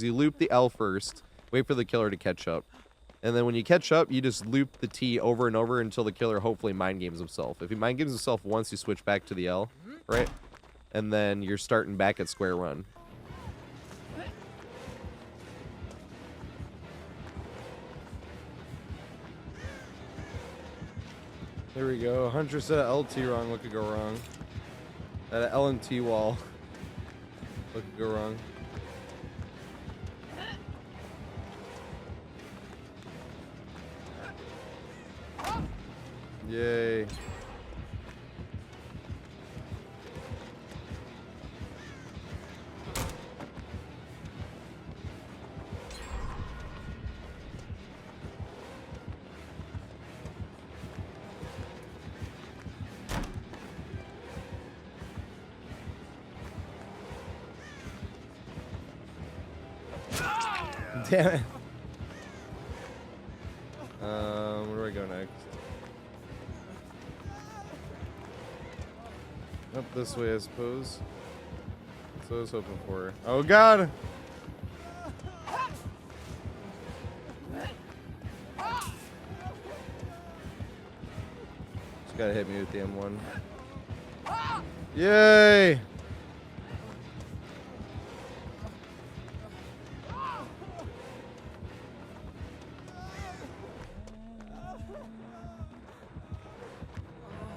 You loop the L first, wait for the killer to catch up. And then when you catch up, you just loop the T over and over until the killer hopefully mind games himself. If he mind games himself once, you switch back to the L, right? And then you're starting back at square one. There we go. Hunter said LT wrong. What could go wrong? That L and T wall. What could go wrong? Yay. Damn it. Where do I go next? Up this way, I suppose. That's what I was hoping for. Oh, God! Just gotta hit me with the M1. Yay!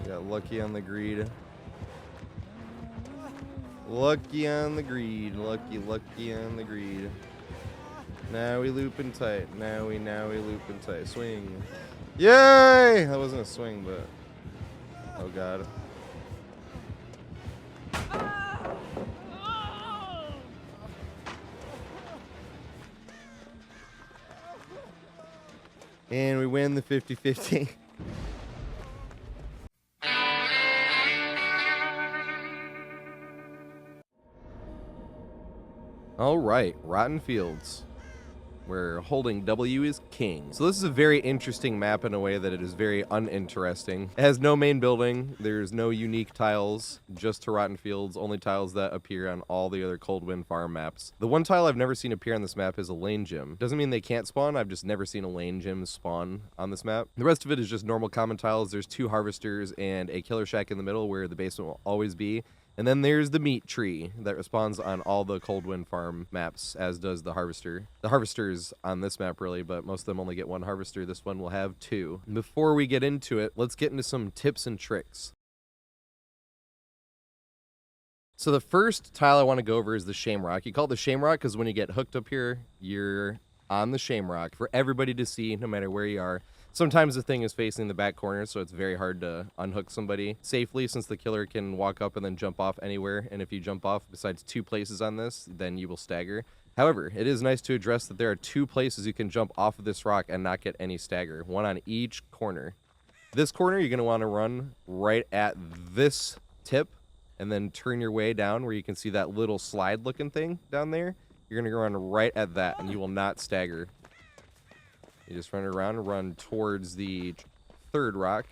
Got lucky on the greed. Lucky on the greed. Lucky on the greed. Now we looping tight. Now we looping tight. Swing. Yay! That wasn't a swing, but oh God. And we win the 50-50. All right, Rotten Fields, where holding W is king. So this is a very interesting map in a way that it is very uninteresting. It has no main building. There's no unique tiles, just to Rotten Fields, only tiles that appear on all the other Cold Wind Farm maps. The one tile I've never seen appear on this map is a lane gym. Doesn't mean they can't spawn, I've just never seen a lane gym spawn on this map. The rest of it is just normal common tiles. There's 2 harvesters and a killer shack in the middle where the basement will always be. And then there's the meat tree that respawns on all the Cold Wind Farm maps, as does the harvester. The harvester's on this map, really, but most of them only get 1 harvester. This one will have 2. Before we get into it, let's get into some tips and tricks. So the first tile I want to go over is the shamrock. You call it the shamrock because when you get hooked up here, you're on the shamrock for everybody to see, no matter where you are. Sometimes the thing is facing the back corner, so it's very hard to unhook somebody safely since the killer can walk up and then jump off anywhere. And if you jump off besides 2 places on this, then you will stagger. However, it is nice to address that there are 2 places you can jump off of this rock and not get any stagger. 1 on each corner. This corner, you're going to want to run right at this tip and then turn your way down where you can see that little slide looking thing down there. You're going to run right at that and you will not stagger. You just run around, run towards the 3rd rock,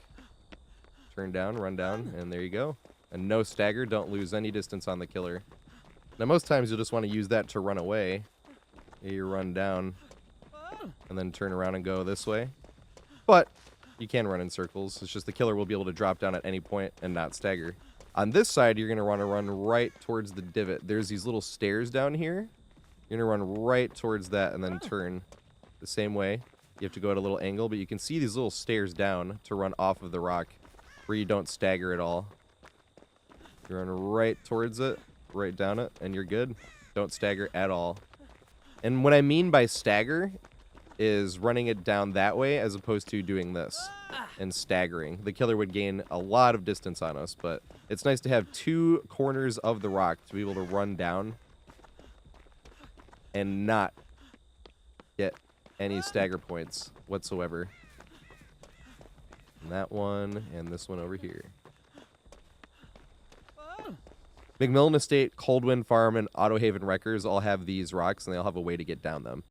turn down, run down, and there you go. And no stagger, don't lose any distance on the killer. Now most times you'll just want to use that to run away. You run down, and then turn around and go this way. But you can run in circles, it's just the killer will be able to drop down at any point and not stagger. On this side, you're going to want to run right towards the divot. There's these little stairs down here. You're going to run right towards that and then turn the same way. You have to go at a little angle, but you can see these little stairs down to run off of the rock where you don't stagger at all. You run right towards it, right down it, and you're good. Don't stagger at all. And what I mean by stagger is running it down that way as opposed to doing this and staggering. The killer would gain a lot of distance on us, but it's nice to have 2 corners of the rock to be able to run down and not get any stagger points whatsoever. And that one and this one over here. McMillan Estate, Cold Wind Farm, and Auto Haven Wreckers all have these rocks, and they all have a way to get down them.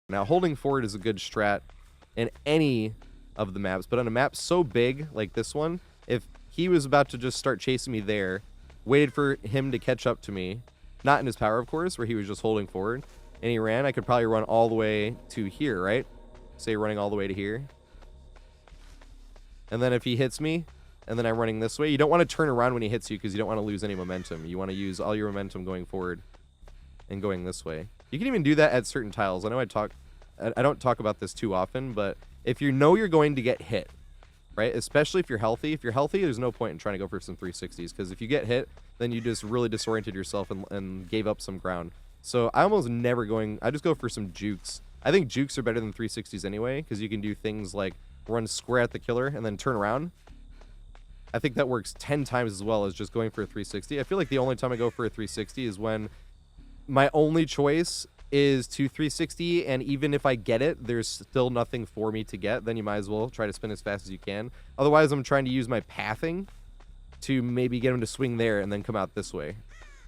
Now, holding forward is a good strat in any of the maps, but on a map so big like this one, if he was about to just start chasing me there, waited for him to catch up to me, Not in his power, of course, where he was just holding forward. And he ran. I could probably run all the way to here, right? Say running all the way to here. And then if he hits me, and then I'm running this way, you don't want to turn around when he hits you because you don't want to lose any momentum. You want to use all your momentum going forward and going this way. You can even do that at certain tiles. I know I don't talk about this too often, but if you know you're going to get hit, right? Especially if you're healthy. If you're healthy, there's no point in trying to go for some 360s because if you get hit, then you just really disoriented yourself and gave up some ground. So I almost never I just go for some jukes. I think jukes are better than 360s anyway because you can do things like run square at the killer and then turn around. I think that works 10 times as well as just going for a 360. I feel like the only time I go for a 360 is when my only choice is to 360, and even if I get it, there's still nothing for me to get. Then you might as well try to spin as fast as you can. Otherwise, I'm trying to use my pathing to maybe get him to swing there and then come out this way.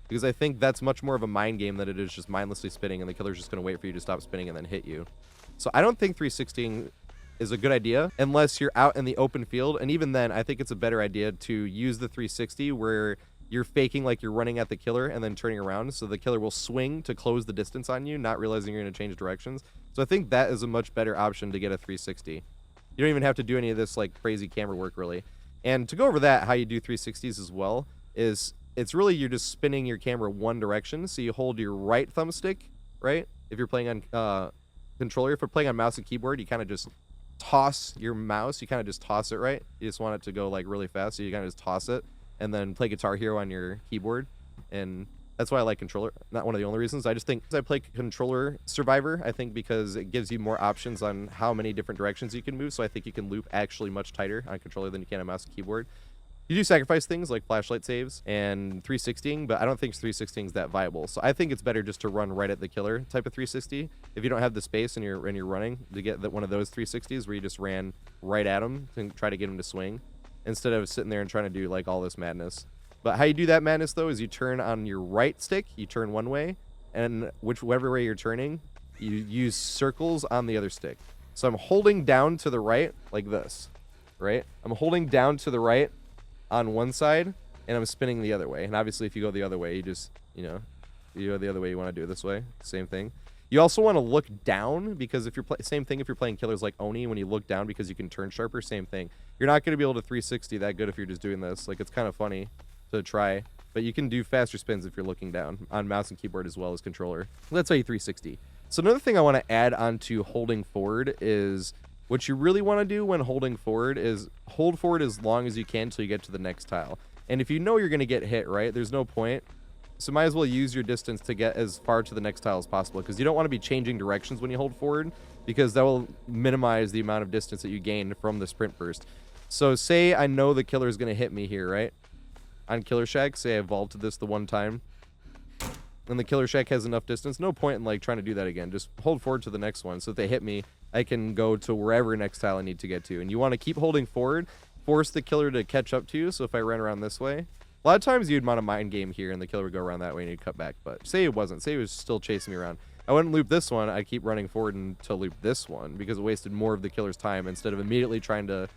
Because I think that's much more of a mind game than it is just mindlessly spinning, and the killer's just going to wait for you to stop spinning and then hit you. So I don't think 360ing is a good idea unless you're out in the open field, and even then, I think it's a better idea to use the 360 where you're faking like you're running at the killer and then turning around, so the killer will swing to close the distance on you, not realizing you're going to change directions. So I think that is a much better option to get a 360. You don't even have to do any of this like crazy camera work, really. And to go over that, how you do 360s as well, is it's really you're just spinning your camera one direction. So you hold your right thumbstick, right? If you're playing on controller, if you're playing on mouse and keyboard, you kind of just toss your mouse. You kind of just toss it, right? You just want it to go like really fast, so you kind of just toss it and then play Guitar Hero on your keyboard. And that's why I like controller. Not one of the only reasons. I just think I play controller Survivor, I think because it gives you more options on how many different directions you can move. So I think you can loop actually much tighter on controller than you can on mouse and keyboard. You do sacrifice things like flashlight saves and 360ing, but I don't think 360ing is that viable. So I think it's better just to run right at the killer type of 360. If you don't have the space and you're running, to get one of those 360s where you just ran right at him and try to get him to swing, instead of sitting there and trying to do like all this madness. But how you do that madness though is you turn on your right stick, you turn one way, and whichever way you're turning, you use circles on the other stick. So I'm holding down to the right like this, right? I'm holding down to the right on one side, and I'm spinning the other way. And obviously if you go the other way, you just, you go the other way, you want to do it this way. Same thing. You also want to look down, because if you're same thing if you're playing killers like Oni, when you look down because you can turn sharper, same thing. You're not going to be able to 360 that good if you're just doing this. Like, it's kind of funny to try, but you can do faster spins if you're looking down on mouse and keyboard as well as controller. That's how you 360. So another thing I want to add onto holding forward is what you really want to do when holding forward is hold forward as long as you can until you get to the next tile. And if you know you're going to get hit, right, there's no point. So might as well use your distance to get as far to the next tile as possible, because you don't want to be changing directions when you hold forward, because that will minimize the amount of distance that you gain from the sprint burst. So say I know the killer is going to hit me here, right? On Killer Shack, say I vaulted this the one time, and the Killer Shack has enough distance, no point in like trying to do that again. Just hold forward to the next one, so if they hit me, I can go to wherever next tile I need to get to. And you want to keep holding forward, force the killer to catch up to you. So if I ran around this way, a lot of times you'd want a mind game here and the killer would go around that way and you'd cut back. But say it wasn't, say he was still chasing me around, I wouldn't loop this one, I'd keep running forward until loop this one, because it wasted more of the killer's time instead of immediately trying to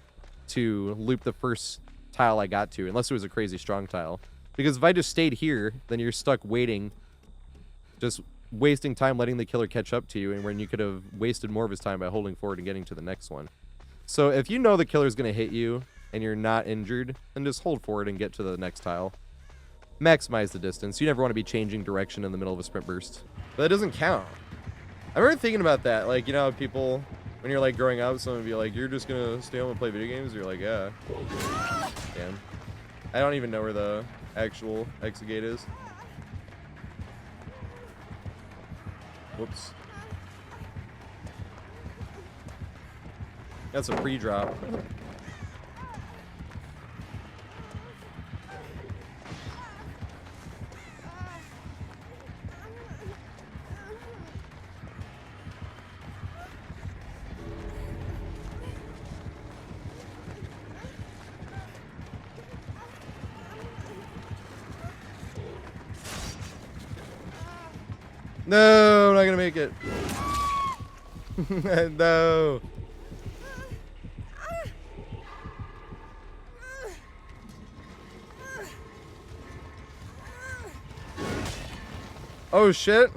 loop the first tile I got to, unless it was a crazy strong tile. Because if I just stayed here, then you're stuck waiting, just wasting time letting the killer catch up to you, and when you could have wasted more of his time by holding forward and getting to the next one. So if you know the killer's going to hit you and you're not injured, then just hold forward and get to the next tile. Maximize the distance. You never want to be changing direction in the middle of a sprint burst. But that doesn't count. I remember thinking about that. Like, you know, people, when you're like growing up, someone would be like, you're just going to stay home and play video games? You're like, yeah. Damn. I don't even know where the actual exit gate is. Whoops. That's a pre-drop. No, I'm not gonna make it. No. Oh shit.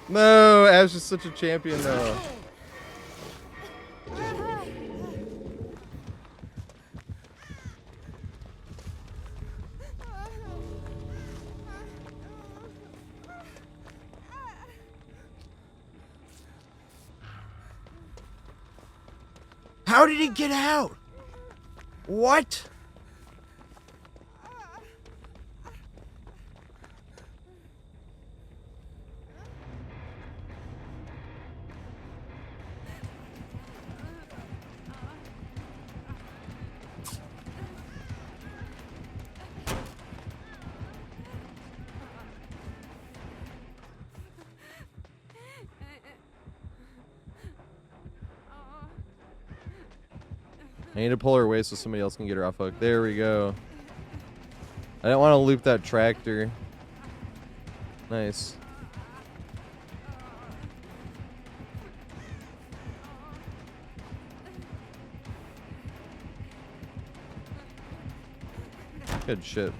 No, Ash is such a champion though. How did he get out? What? I need to pull her away so somebody else can get her off hook. There we go. I didn't want to loop that tractor. Nice. Good shit.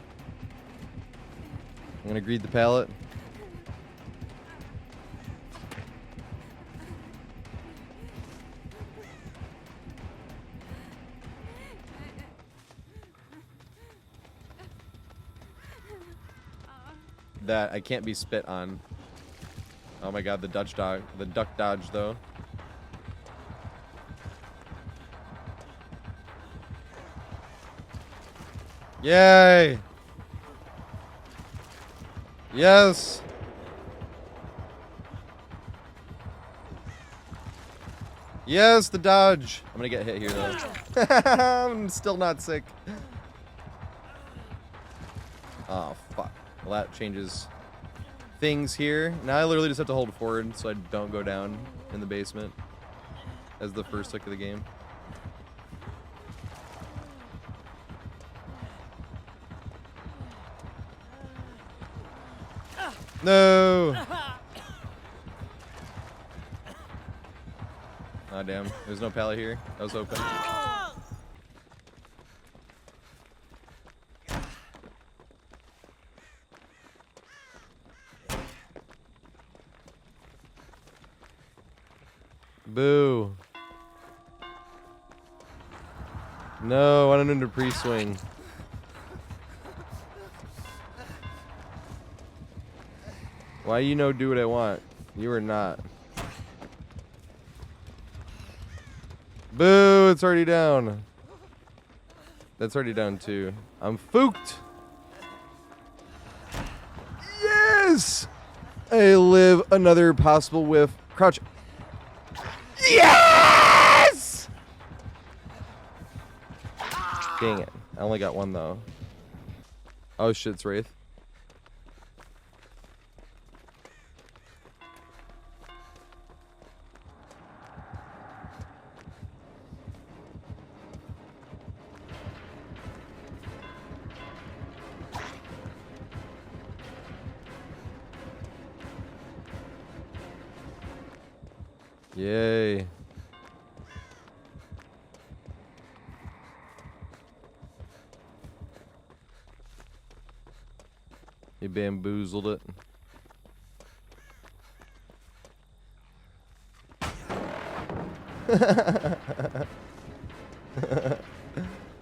I'm gonna greed the pallet. That I can't be spit on. Oh my god, the duck dodge though. Yay! Yes! Yes, the dodge! I'm gonna get hit here though. I'm still not sick. Oh, fuck. Well, that changes things here. Now I literally just have to hold forward so I don't go down in the basement as the first hook of the game. No! Oh, damn. There's no pallet here. I was open. Boo. No, I went into pre-swing. Why you no do what I want? You are not. Boo, it's already down. That's already down too. I'm fooked. Yes! I live another possible whiff. Crouch. Yes! Dang it. I only got one though. Oh shit, it's Wraith. Yay. He bamboozled it.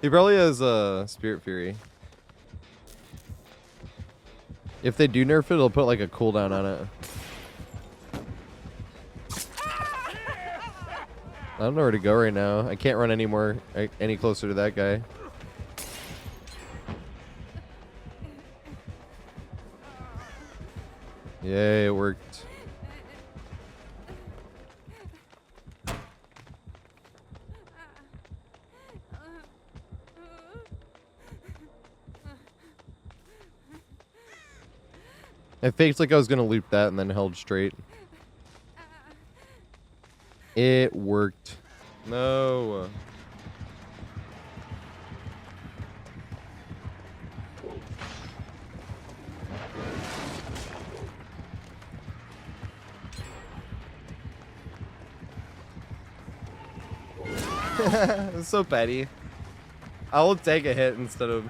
He probably has a Spirit Fury. If they do nerf it, it'll put like a cooldown on it. I don't know where to go right now. I can't run any closer to that guy. Yay, it worked. I faked like I was gonna loop that and then held straight. It worked. No. It's so petty. I will take a hit instead of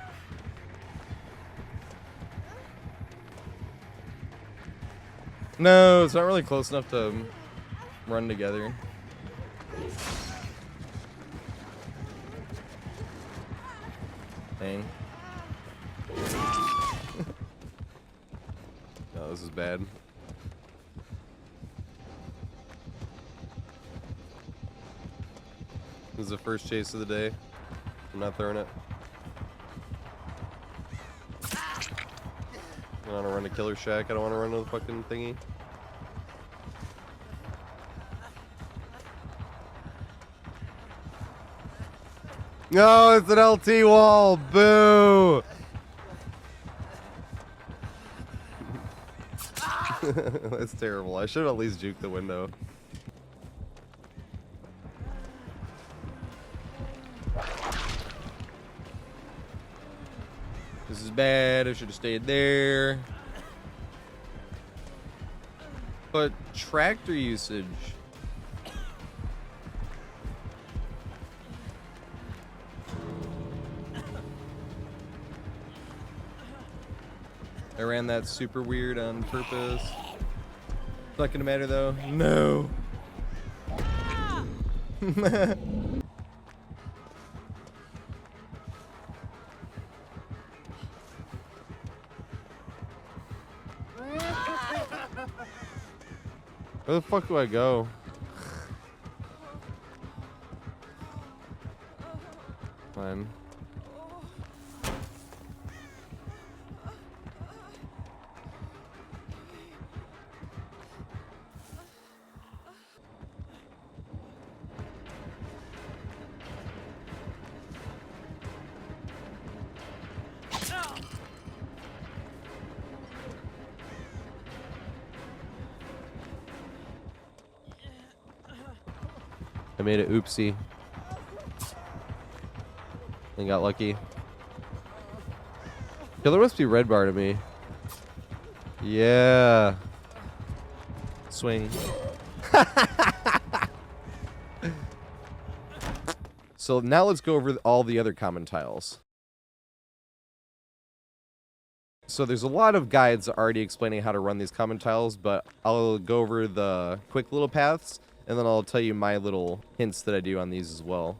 No, it's not really close enough to run together. Dang. No, this is bad. This is the first chase of the day. I'm not throwing it. I want to run to Killer Shack. I don't want to run to the fucking thingy. No, it's an LT wall. Boo. That's terrible. I should have at least juked the window. This is bad. I should have stayed there. But tractor usage. I ran that super weird on purpose. Not gonna matter though. No. Where the fuck do I go? Fine. I made it oopsie. And got lucky. Killer must be red bar to me. Yeah. Swing. So now let's go over all the other common tiles. So there's a lot of guides already explaining how to run these common tiles, but I'll go over the quick little paths, and then I'll tell you my little hints that I do on these as well.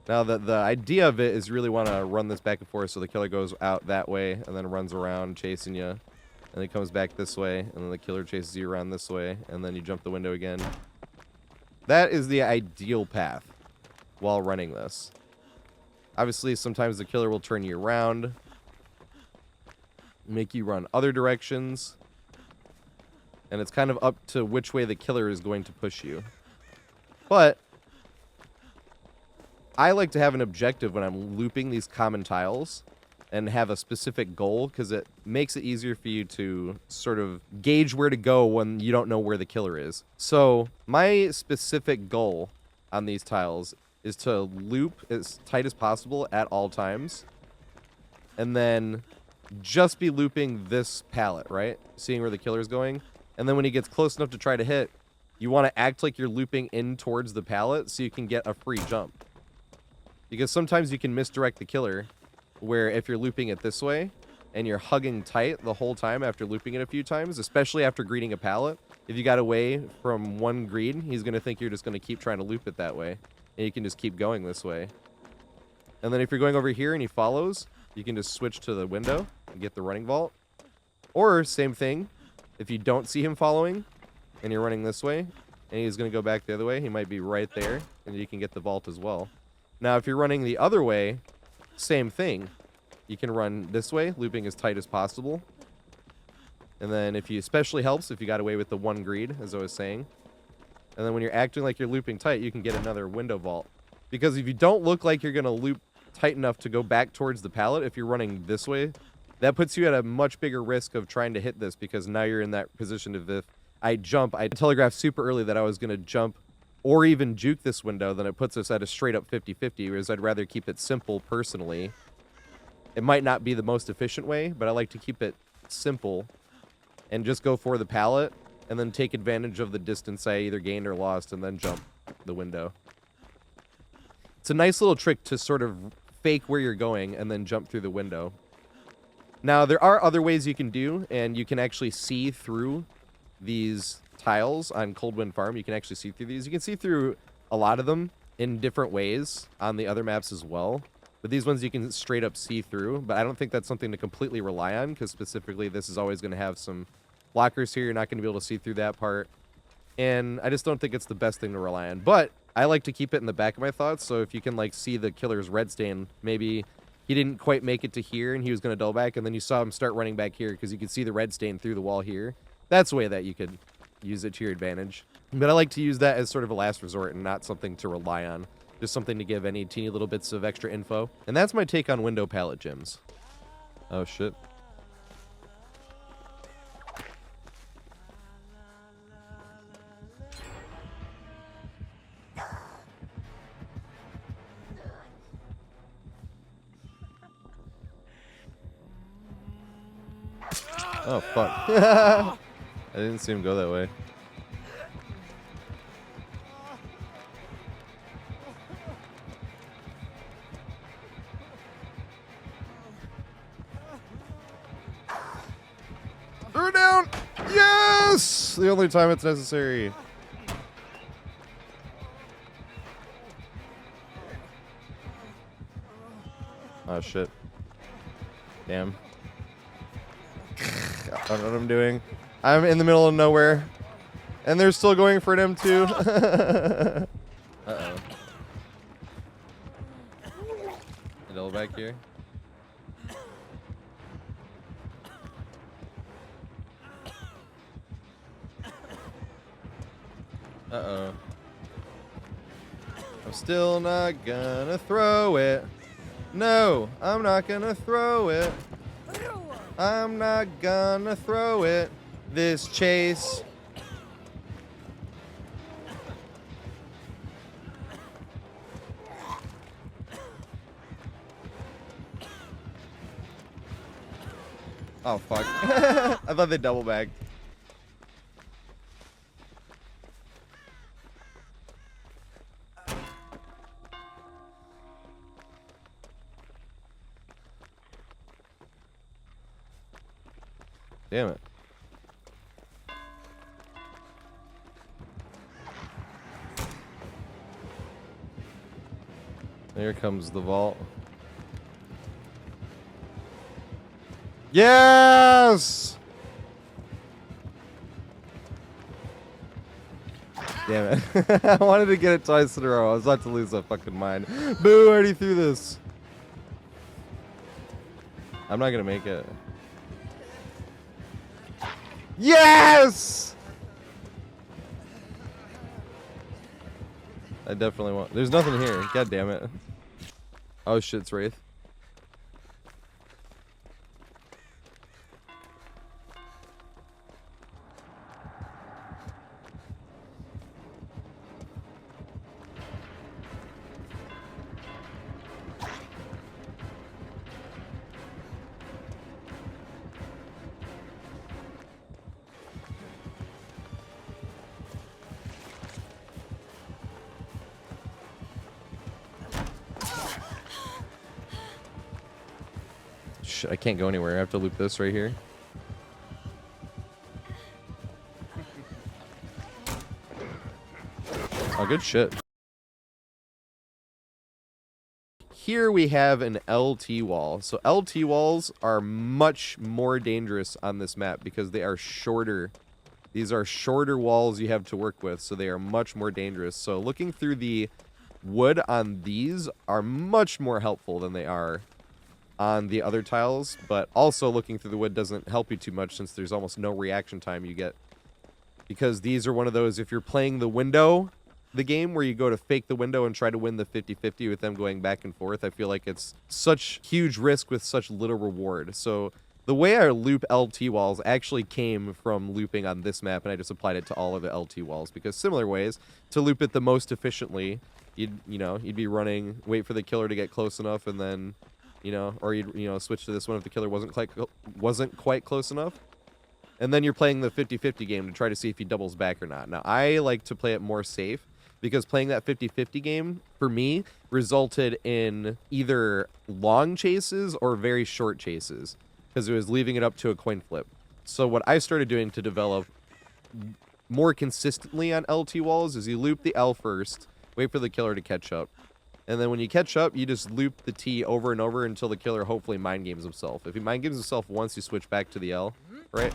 Now, the idea of it is really want to run this back and forth so the killer goes out that way and then runs around chasing you. And then he comes back this way, and then the killer chases you around this way, and then you jump the window again. That is the ideal path while running this. Obviously, sometimes the killer will turn you around, make you run other directions, and it's kind of up to which way the killer is going to push you. But I like to have an objective when I'm looping these common tiles and have a specific goal, because it makes it easier for you to sort of gauge where to go when you don't know where the killer is. So my specific goal on these tiles is to loop as tight as possible at all times, and then just be looping this pallet, right? Seeing where the killer is going. And then when he gets close enough to try to hit, you want to act like you're looping in towards the pallet so you can get a free jump. Because sometimes you can misdirect the killer, where if you're looping it this way and you're hugging tight the whole time after looping it a few times, especially after greeting a pallet, if you got away from one greed, he's going to think you're just going to keep trying to loop it that way. And you can just keep going this way. And then if you're going over here and he follows, you can just switch to the window and get the running vault. Or, same thing, if you don't see him following and you're running this way and he's going to go back the other way, he might be right there and you can get the vault as well. Now, if you're running the other way, same thing. You can run this way, looping as tight as possible. And then if you, especially helps if you got away with the one greed, as I was saying. And then when you're acting like you're looping tight, you can get another window vault. Because if you don't look like you're going to loop tight enough to go back towards the pallet, if you're running this way, that puts you at a much bigger risk of trying to hit this, because now you're in that position of, if I jump, I telegraphed super early that I was going to jump or even juke this window, then it puts us at a straight up 50-50, whereas I'd rather keep it simple personally. It might not be the most efficient way, but I like to keep it simple and just go for the pallet and then take advantage of the distance I either gained or lost and then jump the window. It's a nice little trick to sort of fake where you're going and then jump through the window. Now, there are other ways you can do, and you can actually see through these tiles on Coldwind Farm, you can actually see through these. You can see through a lot of them in different ways on the other maps as well. But these ones you can straight up see through. But I don't think that's something to completely rely on, because specifically this is always going to have some blockers here. You're not going to be able to see through that part. And I just don't think it's the best thing to rely on. But I like to keep it in the back of my thoughts. So if you can like see the killer's red stain, maybe he didn't quite make it to here and he was going to double back, and then you saw him start running back here because you could see the red stain through the wall here. That's a way that you could use it to your advantage. But I like to use that as sort of a last resort and not something to rely on. Just something to give any teeny little bits of extra info. And that's my take on window pallet gyms. Oh, shit. Oh, fuck. I didn't see him go that way. Throw it down! Yes! The only time it's necessary. Oh, shit. Damn. I don't know what I'm doing. I'm in the middle of nowhere. And they're still going for an M2. Uh-oh. A double back here. Uh-oh. I'm still not gonna throw it. No, I'm not gonna throw it. I'm not gonna throw it. This chase. Oh, fuck. I thought they double bagged. Damn it. There comes the vault. Yes! Damn it. I wanted to get it twice in a row. I was about to lose my fucking mind. Boo, I already threw this. I'm not gonna make it. Yes! I definitely want. There's nothing here. God damn it. Oh shit, it's Wraith. I can't go anywhere. I have to loop this right here. Oh, good shit. Here we have an LT wall. So LT walls are much more dangerous on this map because they are shorter. These are shorter walls you have to work with, so they are much more dangerous. So looking through the wood on these are much more helpful than they are on the other tiles, but also looking through the wood doesn't help you too much since there's almost no reaction time you get. Because these are one of those, if you're playing the window, the game where you go to fake the window and try to win the 50-50 with them going back and forth, I feel like it's such huge risk with such little reward. So the way I loop LT walls actually came from looping on this map, and I just applied it to all of the LT walls, because similar ways to loop it the most efficiently, you'd be running, wait for the killer to get close enough, and then or you'd switch to this one if the killer wasn't quite close enough. And then you're playing the 50-50 game to try to see if he doubles back or not. Now, I like to play it more safe because playing that 50-50 game, for me, resulted in either long chases or very short chases because it was leaving it up to a coin flip. So what I started doing to develop more consistently on LT walls is you loop the L first, wait for the killer to catch up. And then when you catch up, you just loop the T over and over until the killer hopefully mind games himself. If he mind games himself once, you switch back to the L, right?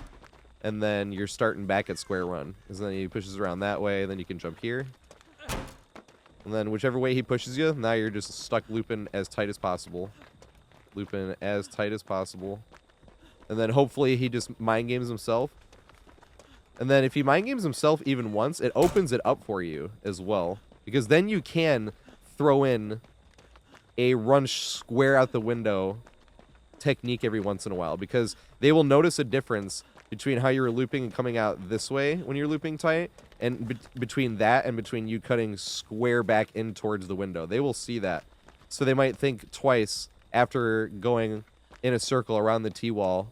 And then you're starting back at square one. Because then he pushes around that way, then you can jump here. And then whichever way he pushes you, now you're just stuck looping as tight as possible. Looping as tight as possible. And then hopefully he just mind games himself. And then if he mind games himself even once, it opens it up for you as well. Because then you can throw in a run square out the window technique every once in a while. Because they will notice a difference between how you're looping and coming out this way when you're looping tight. And between that and between you cutting square back in towards the window. They will see that. So they might think twice after going in a circle around the T-wall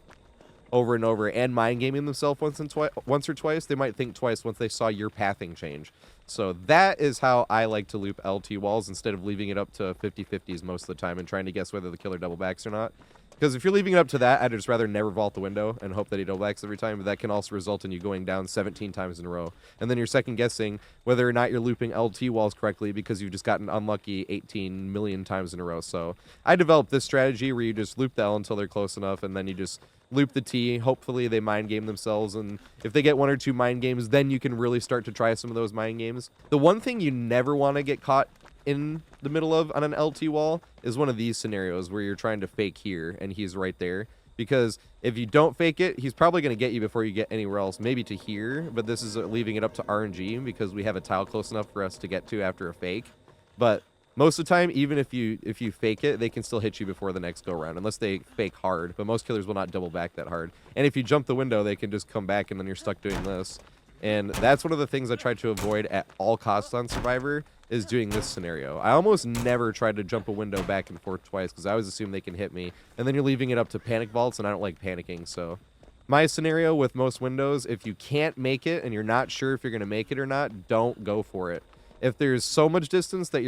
over and over and mind gaming themselves once or twice. They might think twice once they saw your pathing change. So that is how I like to loop LT walls instead of leaving it up to 50-50s most of the time and trying to guess whether the killer double backs or not. Because if you're leaving it up to that, I'd just rather never vault the window and hope that he double backs every time. But that can also result in you going down 17 times in a row. And then you're second guessing whether or not you're looping LT walls correctly because you've just gotten unlucky 18 million times in a row. So I developed this strategy where you just loop the L until they're close enough and then you just loop the T. Hopefully they mind game themselves. And if they get one or two mind games, then you can really start to try some of those mind games. The one thing you never want to get caught in the middle of on an LT wall is one of these scenarios where you're trying to fake here and he's right there. Because if you don't fake it, he's probably going to get you before you get anywhere else, maybe to here. But this is leaving it up to RNG because we have a tile close enough for us to get to after a fake. But most of the time, even if you fake it, they can still hit you before the next go around, unless they fake hard. But most killers will not double back that hard. And if you jump the window, they can just come back and then you're stuck doing this. And that's one of the things I try to avoid at all costs on Survivor is doing this scenario. I almost never try to jump a window back and forth twice because I always assume they can hit me. And then you're leaving it up to panic vaults, and I don't like panicking. So my scenario with most windows, if you can't make it and you're not sure if you're going to make it or not, don't go for it. If there's so much distance that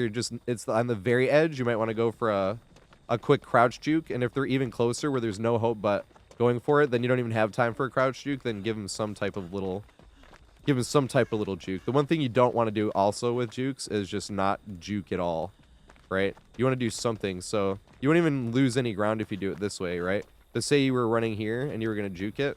it's on the very edge, you might want to go for a quick crouch juke. And if they're even closer where there's no hope but going for it, then you don't even have time for a crouch juke, then give them some type of little juke. The one thing you don't want to do also with jukes is just not juke at all, right? You want to do something. So you won't even lose any ground if you do it this way, right? But say you were running here and you were going to juke it.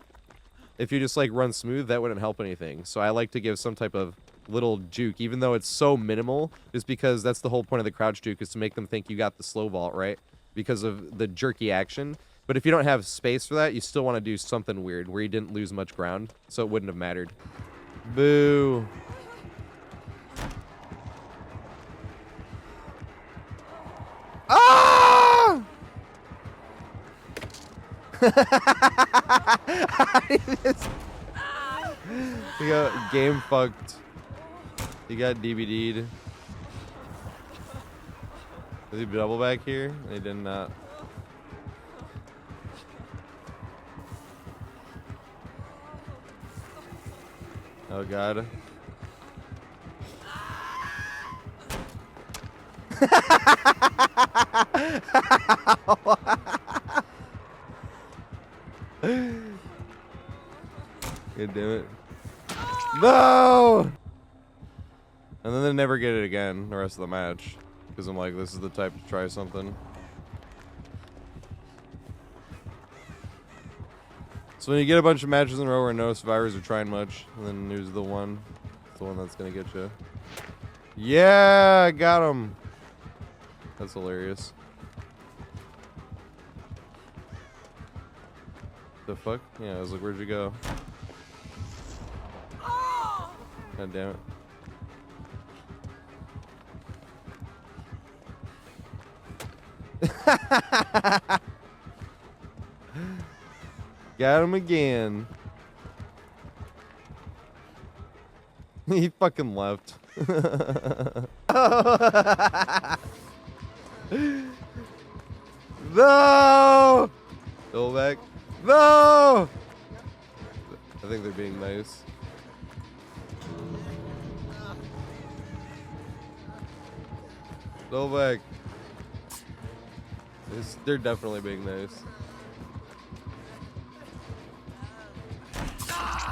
If you just like run smooth, that wouldn't help anything. So I like to give some type of little juke, even though it's so minimal, just because that's the whole point of the crouch juke is to make them think you got the slow vault, right? Because of the jerky action. But if you don't have space for that, you still want to do something weird where you didn't lose much ground. So it wouldn't have mattered. Boo. Ah! He got game fucked. He got DBD'd. Did he double back here? He did not. Oh god. God damn it. No! And then they never get it again the rest of the match. Because I'm like, this is the type to try something. So when you get a bunch of matches in a row where no survivors are trying much, and then there's the one that's gonna get you. Yeah, I got him. That's hilarious. The fuck? Yeah, I was like, where'd you go? God damn it. Got him again. He fucking left. No! Go back. No! I think they're being nice. Go back. They're definitely being nice.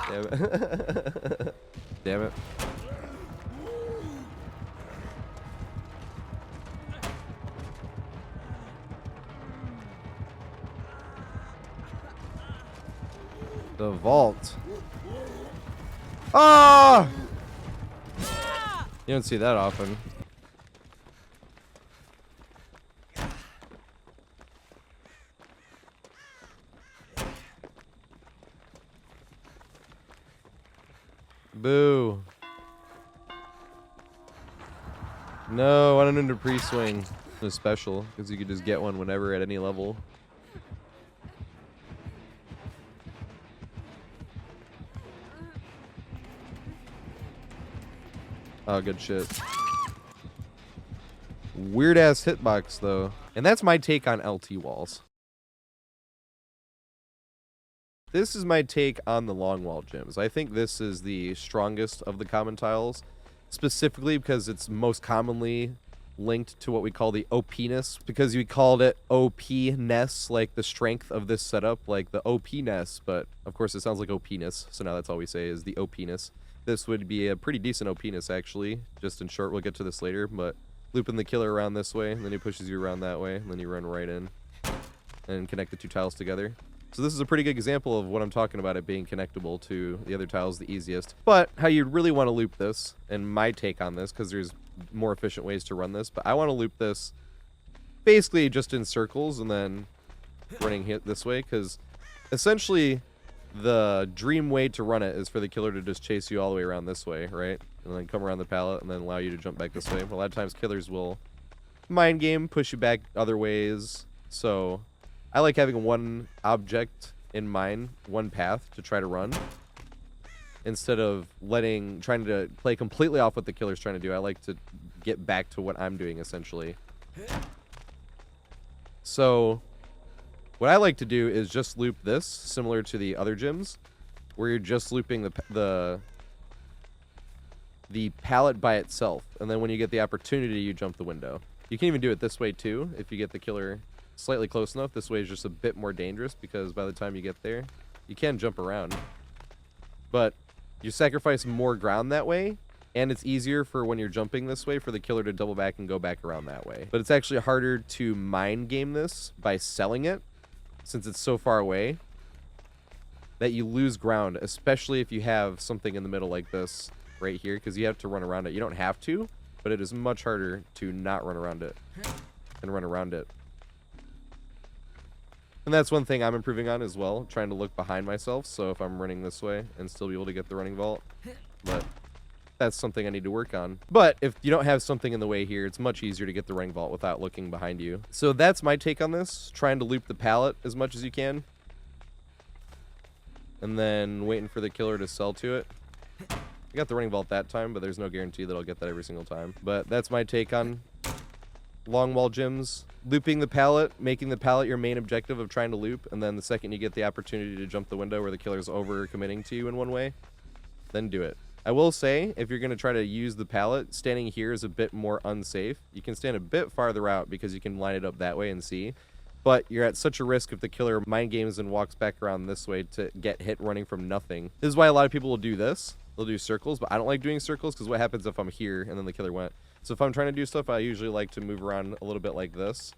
Damn it. Damn it. The vault. Ah! You don't see that often. Boo. No, I don't need a pre-swing. A special, because you could just get one whenever at any level. Oh, good shit. Weird ass hitbox though. And that's my take on LT walls. This is my take on the Longwall Gyms. I think this is the strongest of the common tiles, specifically because it's most commonly linked to what we call the OPness, because we called it OPness, like the strength of this setup, like the OPness, but of course it sounds like OPness, so now that's all we say is the OPness. This would be a pretty decent OPness actually, just in short, we'll get to this later, but looping the killer around this way, and then he pushes you around that way, and then you run right in and connect the two tiles together. So this is a pretty good example of what I'm talking about, it being connectable to the other tiles the easiest. But how you really want to loop this, and my take on this, because there's more efficient ways to run this, but I want to loop this basically just in circles and then running hit this way, because essentially the dream way to run it is for the killer to just chase you all the way around this way, right? And then come around the pallet and then allow you to jump back this way. A lot of times killers will mind game, push you back other ways. So I like having one object in mind, one path to try to run, instead of trying to play completely off what the killer's trying to do. I like to get back to what I'm doing essentially. So what I like to do is just loop this, similar to the other gyms, where you're just looping the pallet by itself, and then when you get the opportunity, you jump the window. You can even do it this way too, if you get the killer slightly close enough. This way is just a bit more dangerous, because by the time you get there, you can jump around. But you sacrifice more ground that way, and it's easier for when you're jumping this way for the killer to double back and go back around that way. But it's actually harder to mind game this by selling it, since it's so far away that you lose ground, especially if you have something in the middle like this right here, because you have to run around it. You don't have to, but it is much harder to not run around it and run around it. And that's one thing I'm improving on as well, trying to look behind myself, so if I'm running this way and still be able to get the running vault. But that's something I need to work on. But if you don't have something in the way here, it's much easier to get the running vault without looking behind you. So that's my take on this, trying to loop the pallet as much as you can, and then waiting for the killer to sell to it. I got the running vault that time, but there's no guarantee that I'll get that every single time. But that's my take on Longwall Gyms. Looping the pallet, making the pallet your main objective of trying to loop, and then the second you get the opportunity to jump the window where the killer's over committing to you in one way, then do it. I will say, if you're going to try to use the pallet, standing here is a bit more unsafe. You can stand a bit farther out because you can line it up that way and see, but you're at such a risk if the killer mind games and walks back around this way to get hit running from nothing. This is why a lot of people will do this. They'll do circles, but I don't like doing circles, because what happens if I'm here and then the killer went? So if I'm trying to do stuff, I usually like to move around a little bit like this,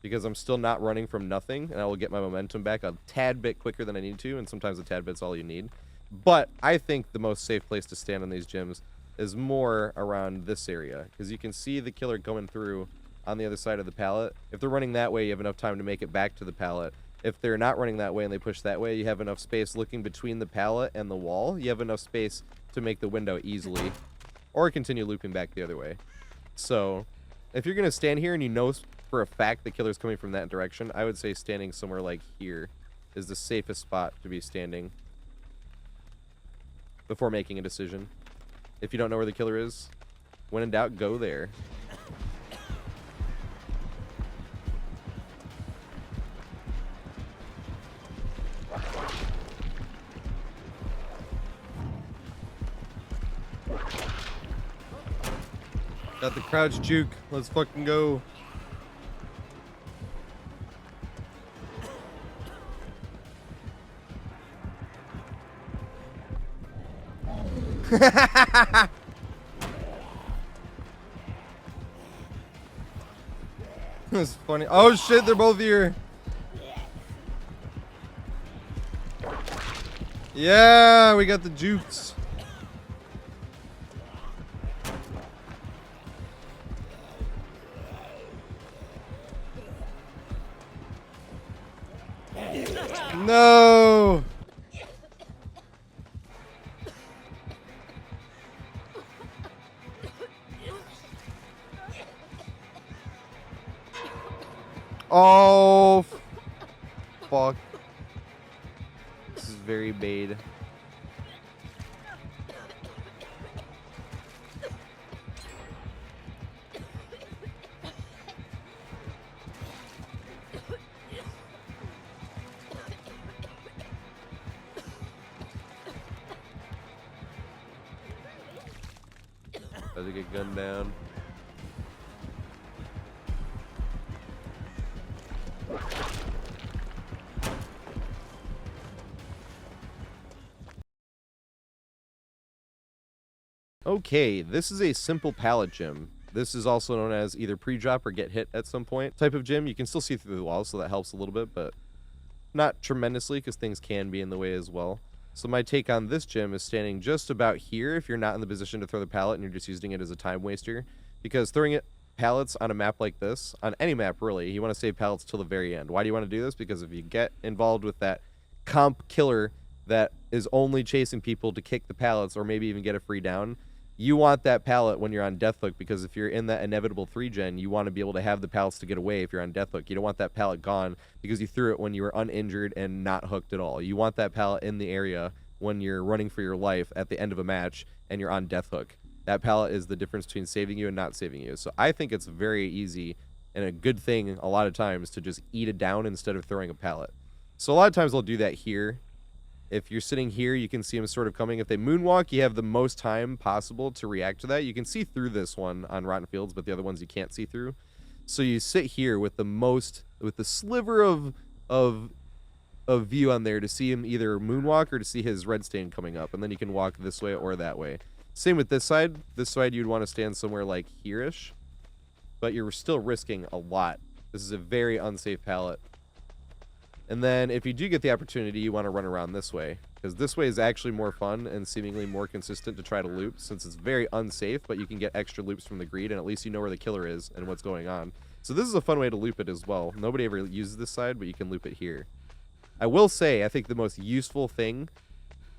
because I'm still not running from nothing, and I will get my momentum back a tad bit quicker than I need to, and sometimes a tad bit's all you need. But I think the most safe place to stand in these gyms is more around this area, because you can see the killer going through on the other side of the pallet. If they're running that way, you have enough time to make it back to the pallet. If they're not running that way and they push that way, you have enough space looking between the pallet and the wall. You have enough space to make the window easily, or continue looping back the other way. So if you're going to stand here and you know for a fact the killer's coming from that direction, I would say standing somewhere like here is the safest spot to be standing before making a decision. If you don't know where the killer is, when in doubt, go there. Got the crouch juke. Let's fucking go. That's funny. Oh shit, they're both here. Yeah, we got the jukes. No. Oh, fuck. This is very bad. About to get gunned down. Okay, this is a simple pallet gym. This is also known as either pre-drop or get hit at some point type of gym. You can still see through the walls, so that helps a little bit, but not tremendously because things can be in the way as well. So my take on this gym is standing just about here if you're not in the position to throw the pallet and you're just using it as a time waster. Because throwing pallets on a map like this, on any map really, you want to save pallets till the very end. Why do you want to do this? Because if you get involved with that comp killer that is only chasing people to kick the pallets or maybe even get a free down, you want that pallet when you're on deathhook, because if you're in that inevitable 3-gen, you want to be able to have the pallets to get away if you're on deathhook. You don't want that pallet gone because you threw it when you were uninjured and not hooked at all. You want that pallet in the area when you're running for your life at the end of a match and you're on deathhook. That pallet is the difference between saving you and not saving you. So I think it's very easy and a good thing a lot of times to just eat it down instead of throwing a pallet. So a lot of times they'll do that here. If you're sitting here, you can see them sort of coming. If they moonwalk, you have the most time possible to react to that. You can see through this one on Rotten Fields, but the other ones you can't see through. So you sit here with the sliver of view on there to see him either moonwalk or to see his red stain coming up, and then you can walk this way or that way. Same with this side. This side you'd want to stand somewhere like here-ish, but you're still risking a lot. This is a very unsafe pallet. And then if you do get the opportunity, you want to run around this way, because this way is actually more fun and seemingly more consistent to try to loop, since it's very unsafe, but you can get extra loops from the greed, and at least you know where the killer is and what's going on. So this is a fun way to loop it as well. Nobody ever uses this side, but you can loop it here. I will say, I think the most useful thing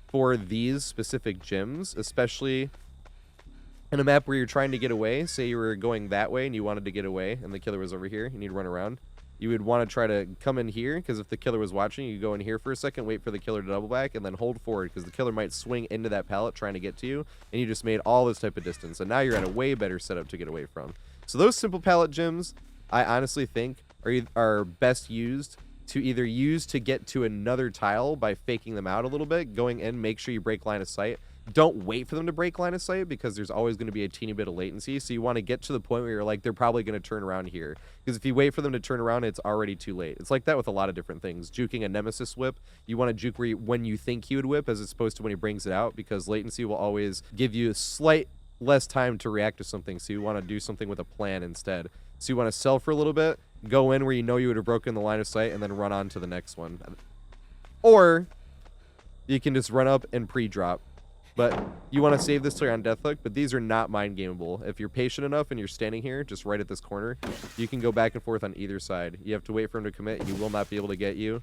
for these specific gyms, especially in a map where you're trying to get away, say you were going that way and you wanted to get away and the killer was over here, you need to run around. You would want to try to come in here, because if the killer was watching, you go in here for a second, wait for the killer to double back, and then hold forward, because the killer might swing into that pallet trying to get to you, and you just made all this type of distance, and now you're at a way better setup to get away from. So those simple pallet gyms, I honestly think, are best used to either use to get to another tile by faking them out a little bit, going in, make sure you break line of sight. Don't wait for them to break line of sight, because there's always going to be a teeny bit of latency. So you want to get to the point where you're like, they're probably going to turn around here. Because if you wait for them to turn around, it's already too late. It's like that with a lot of different things. Juking a nemesis whip, you want to juke when you think he would whip, as opposed to when he brings it out, because latency will always give you a slight less time to react to something. So you want to do something with a plan instead. So you want to sell for a little bit, go in where you know you would have broken the line of sight, and then run on to the next one. Or you can just run up and pre-drop. But you want to save this till you're on deathhook, but these are not mind gameable. If you're patient enough and you're standing here, just right at this corner, you can go back and forth on either side. You have to wait for him to commit. He will not be able to get you.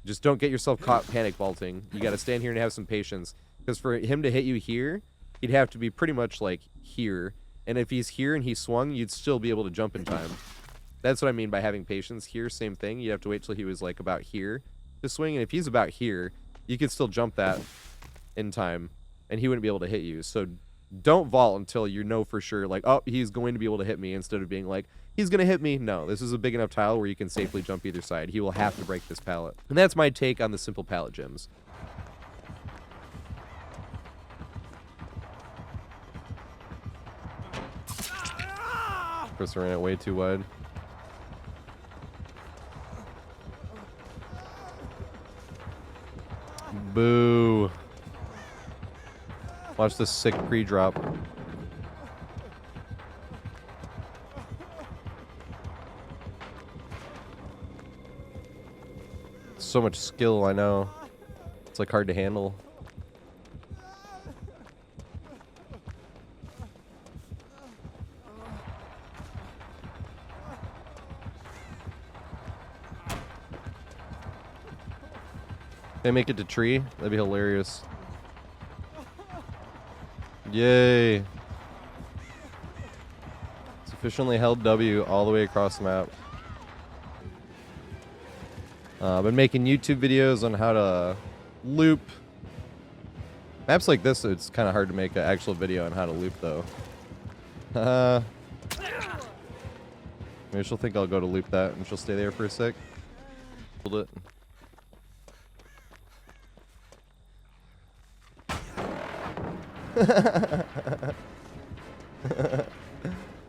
Just don't get yourself caught panic vaulting. You got to stand here and have some patience. Because for him to hit you here, he'd have to be pretty much like here. And if he's here and he swung, you'd still be able to jump in time. That's what I mean by having patience. Here, same thing. You have to wait till he was like about here to swing. And if he's about here, you could still jump that in time, and he wouldn't be able to hit you. So don't vault until you know for sure, like, oh, he's going to be able to hit me, instead of being like, he's going to hit me. No, this is a big enough tile where you can safely jump either side. He will have to break this pallet. And that's my take on the simple pallet gyms. Chris ran it way too wide. Boo. Watch this sick pre-drop. So much skill, I know. It's like hard to handle. They make it to tree? That'd be hilarious. Yay. Sufficiently held W all the way across the map. I've been making YouTube videos on how to loop. Maps like this, it's kind of hard to make an actual video on how to loop, though. Maybe she'll think I'll go to loop that, and she'll stay there for a sec. Hold it.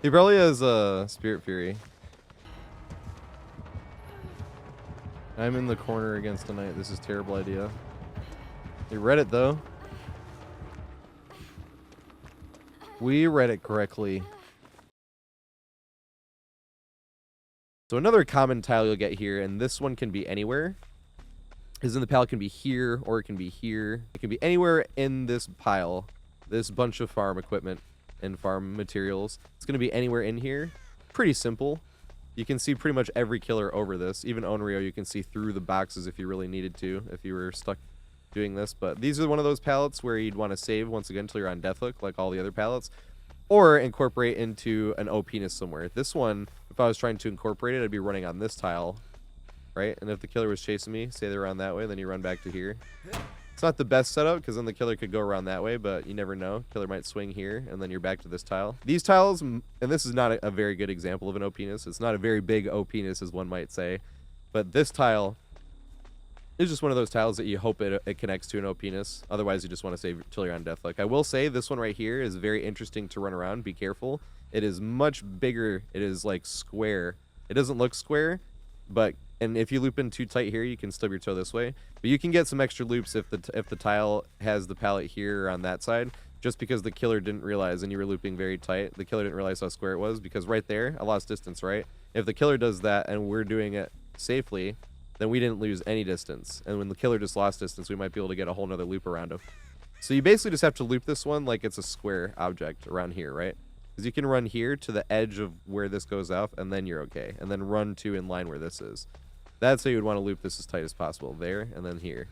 He probably has a Spirit Fury. I'm in the corner against the knight. This is a terrible idea. They read it, though. We read it correctly. So another common tile you'll get here, and this one can be anywhere, is in the pile. It can be here, or it can be here. It can be anywhere in this pile, this bunch of farm equipment and farm materials. It's going to be anywhere in here. Pretty simple. You can see pretty much every killer over this. Even Onryo, you can see through the boxes if you really needed to, if you were stuck doing this. But these are one of those pallets where you'd want to save once again until you're on deathhook, like all the other pallets, or incorporate into an OPness somewhere. This one, if I was trying to incorporate it, I'd be running on this tile, right? And if the killer was chasing me, say they're around that way, then you run back to here. It's not the best setup, because then the killer could go around that way, but you never know. Killer might swing here, and then you're back to this tile. These tiles, and this is not a very good example of an OPness. It's not a very big OPness, as one might say. But this tile is just one of those tiles that you hope it connects to an OPness. Otherwise, you just want to save till you're on deathlock. I will say, this one right here is very interesting to run around. Be careful. It is much bigger. It is, like, square. It doesn't look square, but... And if you loop in too tight here, you can stub your toe this way. But you can get some extra loops if the tile has the pallet here or on that side, just because the killer didn't realize and you were looping very tight. The killer didn't realize how square it was, because right there, I lost distance, right? If the killer does that and we're doing it safely, then we didn't lose any distance. And when the killer just lost distance, we might be able to get a whole nother loop around him. So you basically just have to loop this one like it's a square object around here, right? Because you can run here to the edge of where this goes off, and then you're okay. And then run to in line where this is. That's how you would want to loop this as tight as possible. There, and then here.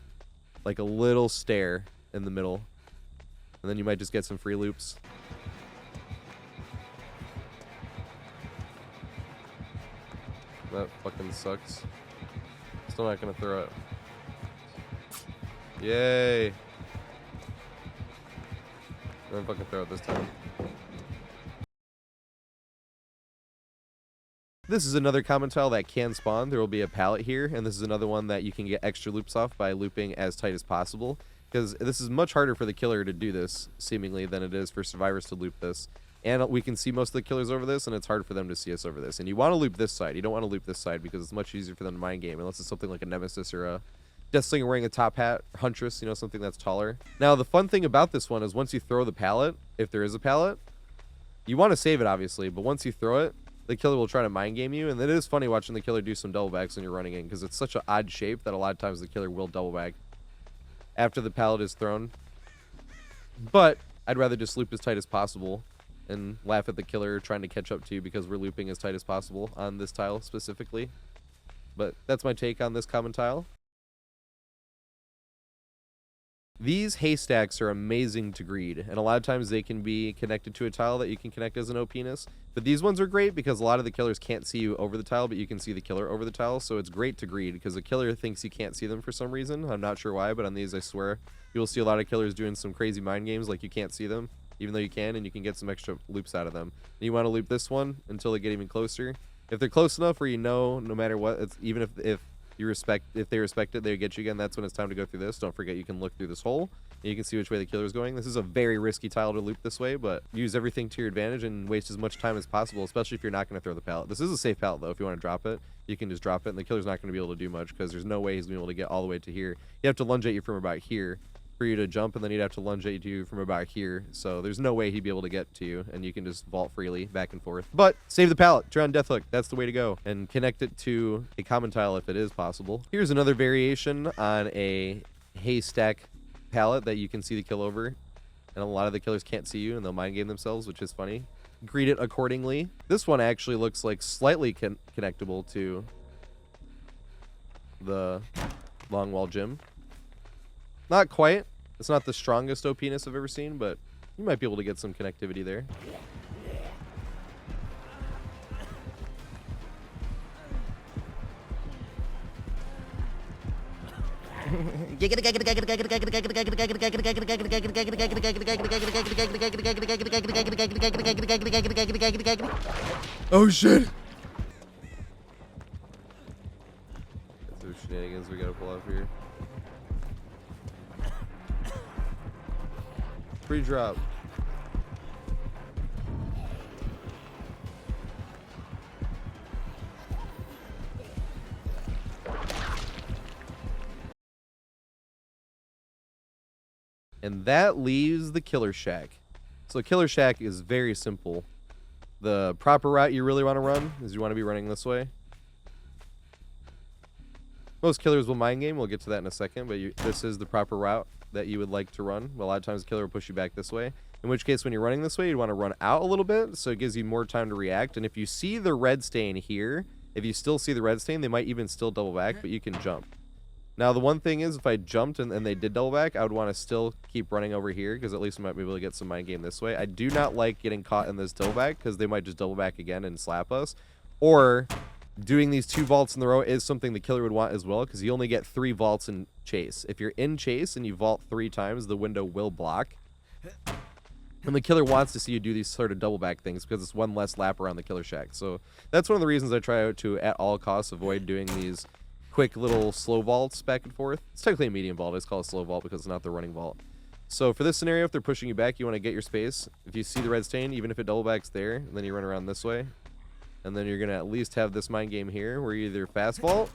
Like a little stair in the middle. And then you might just get some free loops. That fucking sucks. Still not going to throw it. Yay! I'm going to fucking throw it this time. This is another common tile that can spawn. There will be a pallet here, and this is another one that you can get extra loops off by looping as tight as possible, because this is much harder for the killer to do this, seemingly, than it is for survivors to loop this. And we can see most of the killers over this, and it's hard for them to see us over this. And you want to loop this side. You don't want to loop this side, because it's much easier for them to mind game, unless it's something like a Nemesis or a Deathslinger wearing a top hat, Huntress, you know, something that's taller. Now, the fun thing about this one is once you throw the pallet, if there is a pallet, you want to save it, obviously, but once you throw it, the killer will try to mind game you, and it is funny watching the killer do some double backs when you're running in, because it's such an odd shape that a lot of times the killer will double back after the pallet is thrown. But I'd rather just loop as tight as possible and laugh at the killer trying to catch up to you because we're looping as tight as possible on this tile specifically. But that's my take on this common tile. These haystacks are amazing to greed, and a lot of times they can be connected to a tile that you can connect as an OPness. But these ones are great because a lot of the killers can't see you over the tile, but you can see the killer over the tile, so it's great to greed because the killer thinks you can't see them for some reason. I'm not sure why, but on these, I swear, you'll see a lot of killers doing some crazy mind games like you can't see them, even though you can, and you can get some extra loops out of them. And you want to loop this one until they get even closer. If they're close enough where you know, no matter what, it's, even if they respect it, they get you again. That's when it's time to go through this. Don't forget you can look through this hole and you can see which way the killer is going. This is a very risky tile to loop this way, but use everything to your advantage and waste as much time as possible, especially if you're not going to throw the pallet. This is a safe pallet though. If you want to drop it, you can just drop it, and the killer's not going to be able to do much because there's no way he's going to be able to get all the way to here. You have to lunge at you from about here, for you to jump, and then he'd have to lunge at you from about here. So there's no way he'd be able to get to you, and you can just vault freely back and forth. But save the pallet, try on death hook. That's the way to go. And connect it to a common tile if it is possible. Here's another variation on a haystack pallet that you can see the kill over. And a lot of the killers can't see you, and they'll mind game themselves, which is funny. Greet it accordingly. This one actually looks like slightly connectable to the Longwall Gym. Not quite. It's not the strongest OPness I've ever seen, but you might be able to get some connectivity there. Oh shit! There's shenanigans we gotta pull off here. Pre-drop. And that leaves the killer shack. So killer shack is very simple. The proper route you really want to run is you want to be running this way. Most killers will mind game. We'll get to that in a second, but this is the proper route that you would like to run. Well, a lot of times the killer will push you back this way. In which case, when you're running this way, you'd want to run out a little bit, so it gives you more time to react. And if you see the red stain here, if you still see the red stain, they might even still double back, but you can jump. Now, the one thing is, if I jumped and they did double back, I would want to still keep running over here, because at least I might be able to get some mind game this way. I do not like getting caught in this double back, because they might just double back again and slap us. Or doing these 2 vaults in the row is something the killer would want as well, because you only get 3 vaults in chase. If you're in chase and you vault 3 times, the window will block. And the killer wants to see you do these sort of double back things, because it's one less lap around the killer shack. So that's one of the reasons I try to, at all costs, avoid doing these quick little slow vaults back and forth. It's technically a medium vault. It's called a slow vault because it's not the running vault. So for this scenario, if they're pushing you back, you want to get your space. If you see the red stain, even if it double backs there, and then you run around this way. And then you're going to at least have this mind game here where you either fast vault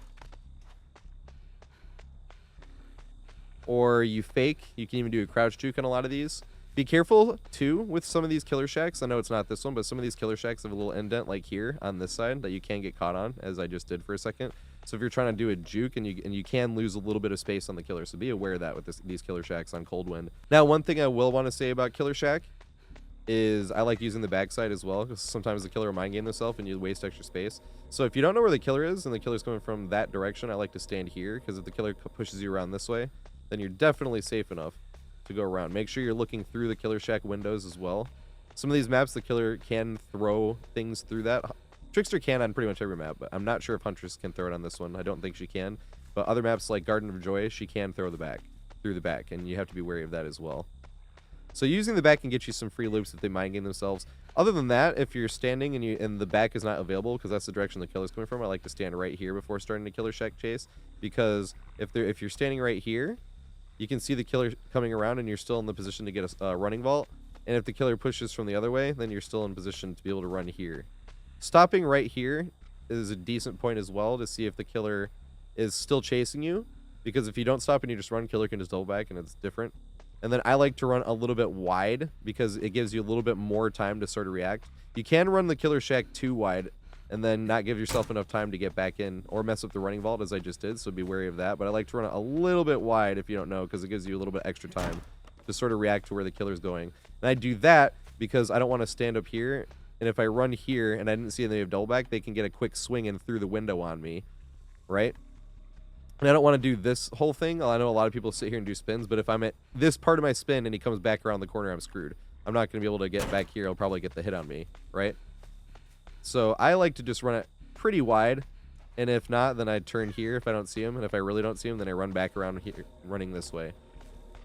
or you fake. You can even do a crouch juke on a lot of these. Be careful, too, with some of these killer shacks. I know it's not this one, but some of these killer shacks have a little indent like here on this side that you can get caught on, as I just did for a second. So if you're trying to do a juke, and you can lose a little bit of space on the killer, so be aware of that with these killer shacks on cold wind. Now, one thing I will want to say about killer shack is I like using the backside as well, because sometimes the killer will mind game themselves and you waste extra space. So if you don't know where the killer is and the killer's coming from that direction, I like to stand here, because if the killer pushes you around this way, then you're definitely safe enough to go around. Make sure you're looking through the killer shack windows as well. Some of these maps, the killer can throw things through that. Trickster can on pretty much every map, but I'm not sure if Huntress can throw it on this one. I don't think she can. But other maps like Garden of Joy, she can throw through the back, and you have to be wary of that as well. So using the back can get you some free loops if they mind game themselves. Other than that, if you're standing and the back is not available, because that's the direction the killer's coming from, I like to stand right here before starting the killer shack chase, because if you're standing right here, you can see the killer coming around and you're still in the position to get a running vault. And if the killer pushes from the other way, then you're still in position to be able to run here. Stopping right here is a decent point as well to see if the killer is still chasing you, because if you don't stop and you just run, killer can just double back and it's different. And then I like to run a little bit wide, because it gives you a little bit more time to sort of react. You can run the killer shack too wide and then not give yourself enough time to get back in or mess up the running vault, as I just did, so be wary of that. But I like to run it a little bit wide if you don't know, because it gives you a little bit extra time to sort of react to where the killer's going. And I do that because I don't want to stand up here, and if I run here and I didn't see any of double back, they can get a quick swing in through the window on me, right? And I don't want to do this whole thing. I know a lot of people sit here and do spins, but if I'm at this part of my spin and he comes back around the corner, I'm screwed. I'm not going to be able to get back here. He'll probably get the hit on me, right? So I like to just run it pretty wide, and if not, then I turn here if I don't see him, and if I really don't see him, then I run back around here, running this way.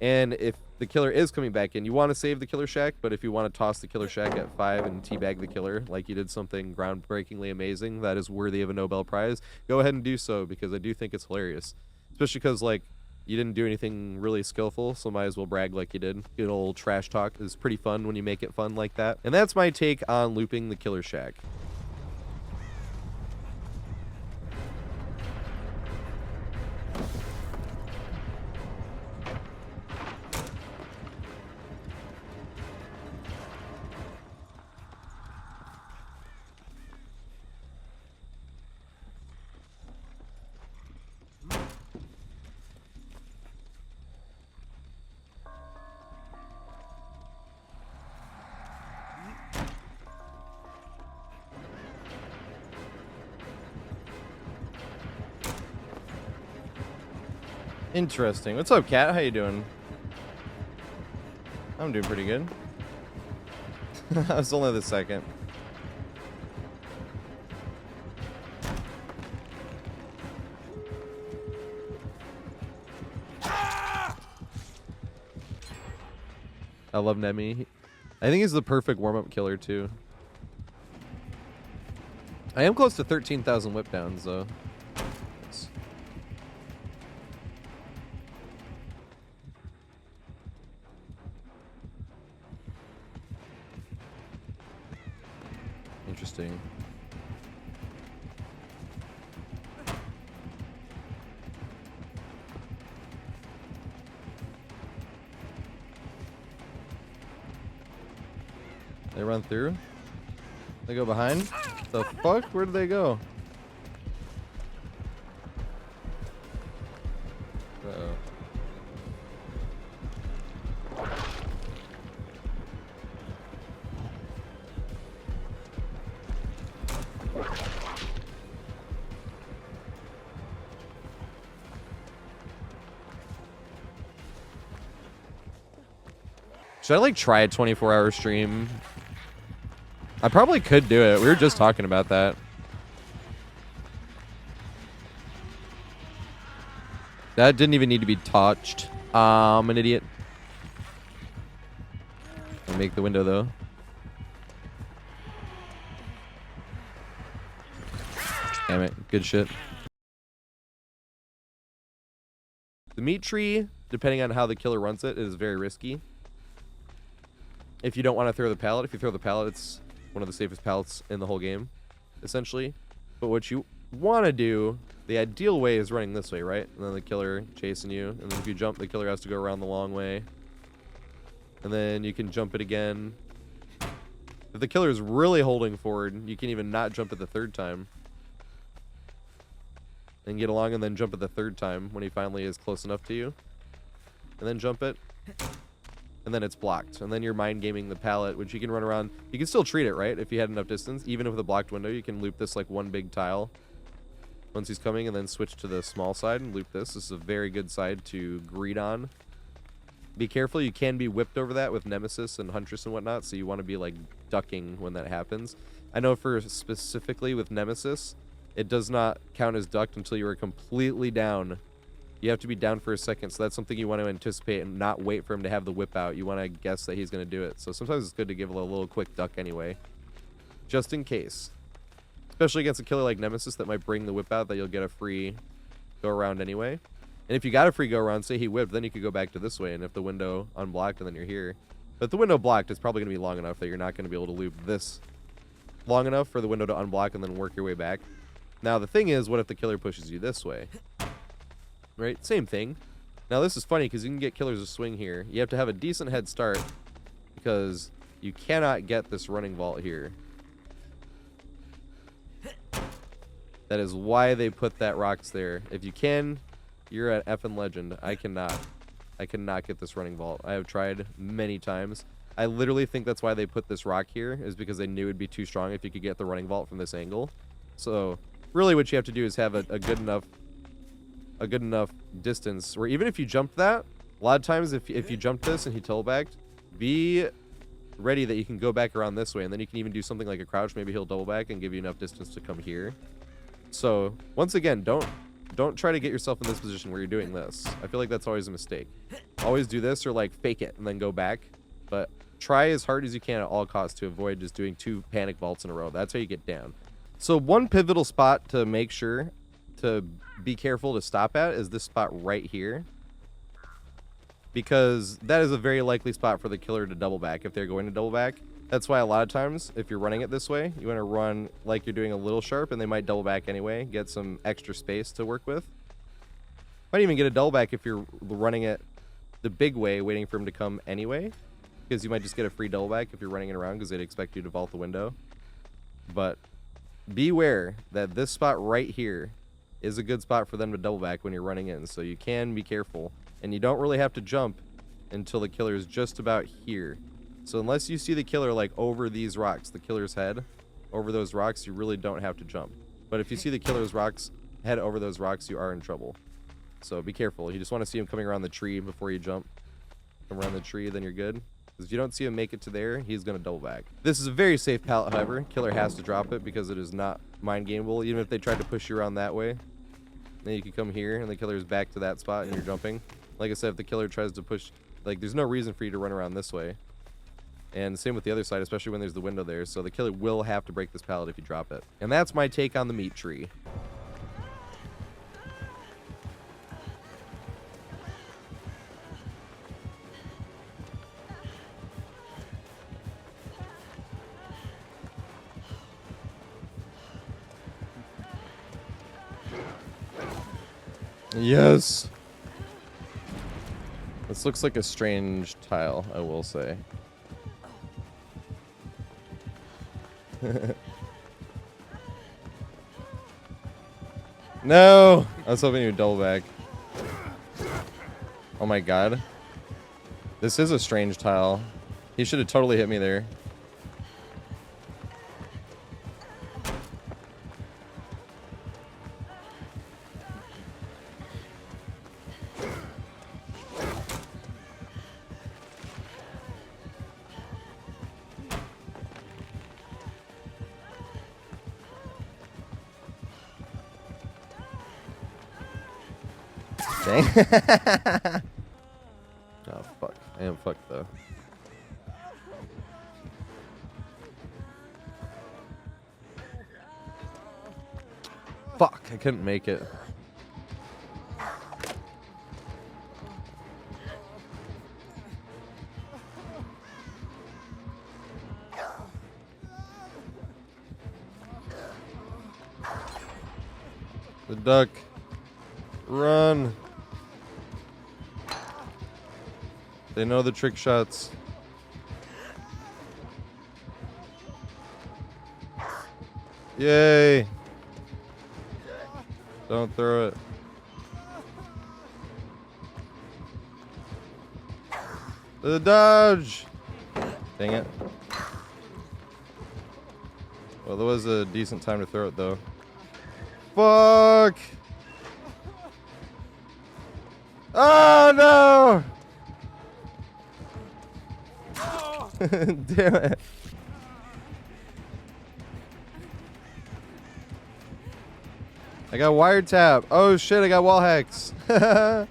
And if the killer is coming back in, you want to save the killer shack, but if you want to toss the killer shack at 5 and teabag the killer like you did something groundbreakingly amazing that is worthy of a Nobel Prize, go ahead and do so, because I do think it's hilarious. Especially because, like, you didn't do anything really skillful, so might as well brag like you did. Good old trash talk is pretty fun when you make it fun like that. And that's my take on looping the killer shack. Interesting. What's up, Kat? How you doing? I'm doing pretty good. It's only the second. I love Nemi. I think he's the perfect warm-up killer, too. I am close to 13,000 whip downs, though. Interesting. They run through? They go behind? The fuck? Where did they go? Uh-oh. Should I like try a 24-hour stream? I probably could do it. We were just talking about that. That didn't even need to be touched. I'm an idiot. I'll make the window though. Damn it. Good shit. The meat tree, depending on how the killer runs it, is very risky. If you don't want to throw the pallet, if you throw the pallet, it's one of the safest pallets in the whole game, essentially. But what you want to do, the ideal way is running this way, right? And then the killer chasing you. And then if you jump, the killer has to go around the long way. And then you can jump it again. If the killer is really holding forward, you can even not jump it the third time. And get along and then jump it the third time when he finally is close enough to you. And then jump it. And then it's blocked. And then you're mind gaming the pallet, which you can run around. You can still treat it, right? If you had enough distance. Even with a blocked window, you can loop this like one big tile once he's coming, and then switch to the small side and loop this. This is a very good side to greed on. Be careful. You can be whipped over that with Nemesis and Huntress and whatnot, so you want to be like ducking when that happens. I know for specifically with Nemesis, it does not count as ducked until you are completely down. You have to be down for a second, so that's something you want to anticipate and not wait for him to have the whip out. You want to guess that he's going to do it. So sometimes it's good to give a little quick duck anyway, just in case. Especially against a killer like Nemesis that might bring the whip out, that you'll get a free go around anyway. And if you got a free go around, say he whipped, then you could go back to this way, and if the window unblocked, and then you're here. But if the window blocked, it's probably going to be long enough that you're not going to be able to loop this long enough for the window to unblock and then work your way back. Now the thing is, what if the killer pushes you this way? Right? Same thing. Now this is funny because you can get killers to swing here. You have to have a decent head start because you cannot get this running vault here. That is why they put that rocks there. If you can, you're an effing legend. I cannot. I cannot get this running vault. I have tried many times. I literally think that's why they put this rock here, is because they knew it'd be too strong if you could get the running vault from this angle. So really what you have to do is have a good enough distance where even if you jump that, a lot of times if you jump this and he telebacked, be ready that you can go back around this way, and then you can even do something like a crouch. Maybe he'll double back and give you enough distance to come here. So once again, don't try to get yourself in this position where you're doing this. I feel like that's always a mistake. Always do this or like fake it and then go back, but try as hard as you can at all costs to avoid just doing 2 panic vaults in a row. That's how you get down. So one pivotal spot to make sure to be careful to stop at is this spot right here, because that is a very likely spot for the killer to double back if they're going to double back. That's why a lot of times if you're running it this way, you want to run like you're doing a little sharp, and they might double back anyway, get some extra space to work with. Might even get a double back if you're running it the big way, waiting for him to come anyway, because you might just get a free double back if you're running it around because they'd expect you to vault the window. But beware that this spot right here is a good spot for them to double back when you're running in, so you can be careful. And you don't really have to jump until the killer is just about here. So unless you see the killer like over these rocks, the killer's head over those rocks, you really don't have to jump. But if you see the killer's head over those rocks, you are in trouble. So be careful. You just want to see him coming around the tree before you jump. Come around the tree, then you're good. Because if you don't see him make it to there, he's going to double back. This is a very safe pallet, however. Killer has to drop it because it is not mind gameable. Even if they tried to push you around that way, then you can come here and the killer is back to that spot and you're jumping. Like I said, if the killer tries to push, like, there's no reason for you to run around this way. And same with the other side, especially when there's the window there. So the killer will have to break this pallet if you drop it. And that's my take on the meat tree. Yes. This looks like a strange tile, I will say. No! I was hoping you would double back. Oh my god. This is a strange tile. He should have totally hit me there. Dang. Oh, fuck. I am fucked, though. Fuck, I couldn't make it. The duck. Run. They know the trick shots. Yay. Don't throw it. The dodge. Dang it. Well, there was a decent time to throw it, though. Fuck. Oh, no. Damn it. I got wiretap. Oh shit, I got wall hacks. Yeah,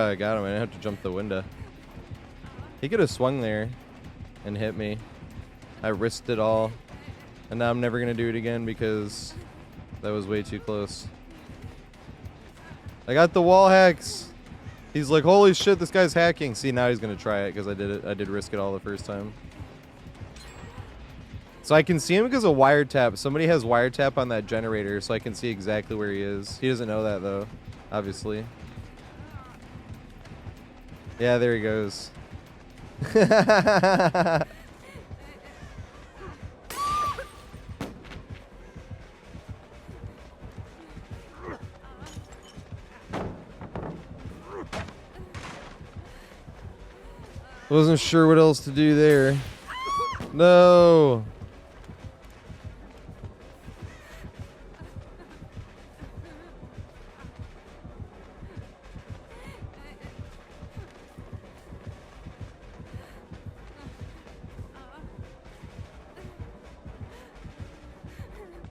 I got him. I didn't have to jump the window. He could have swung there and hit me. I risked it all. And now I'm never going to do it again because that was way too close. I got the wall hacks. He's like, holy shit, this guy's hacking. See, now he's going to try it because I did it. I did risk it all the first time. So I can see him because of wiretap. Somebody has wiretap on that generator, so I can see exactly where he is. He doesn't know that, though, obviously. Yeah, there he goes. Wasn't sure what else to do there. No.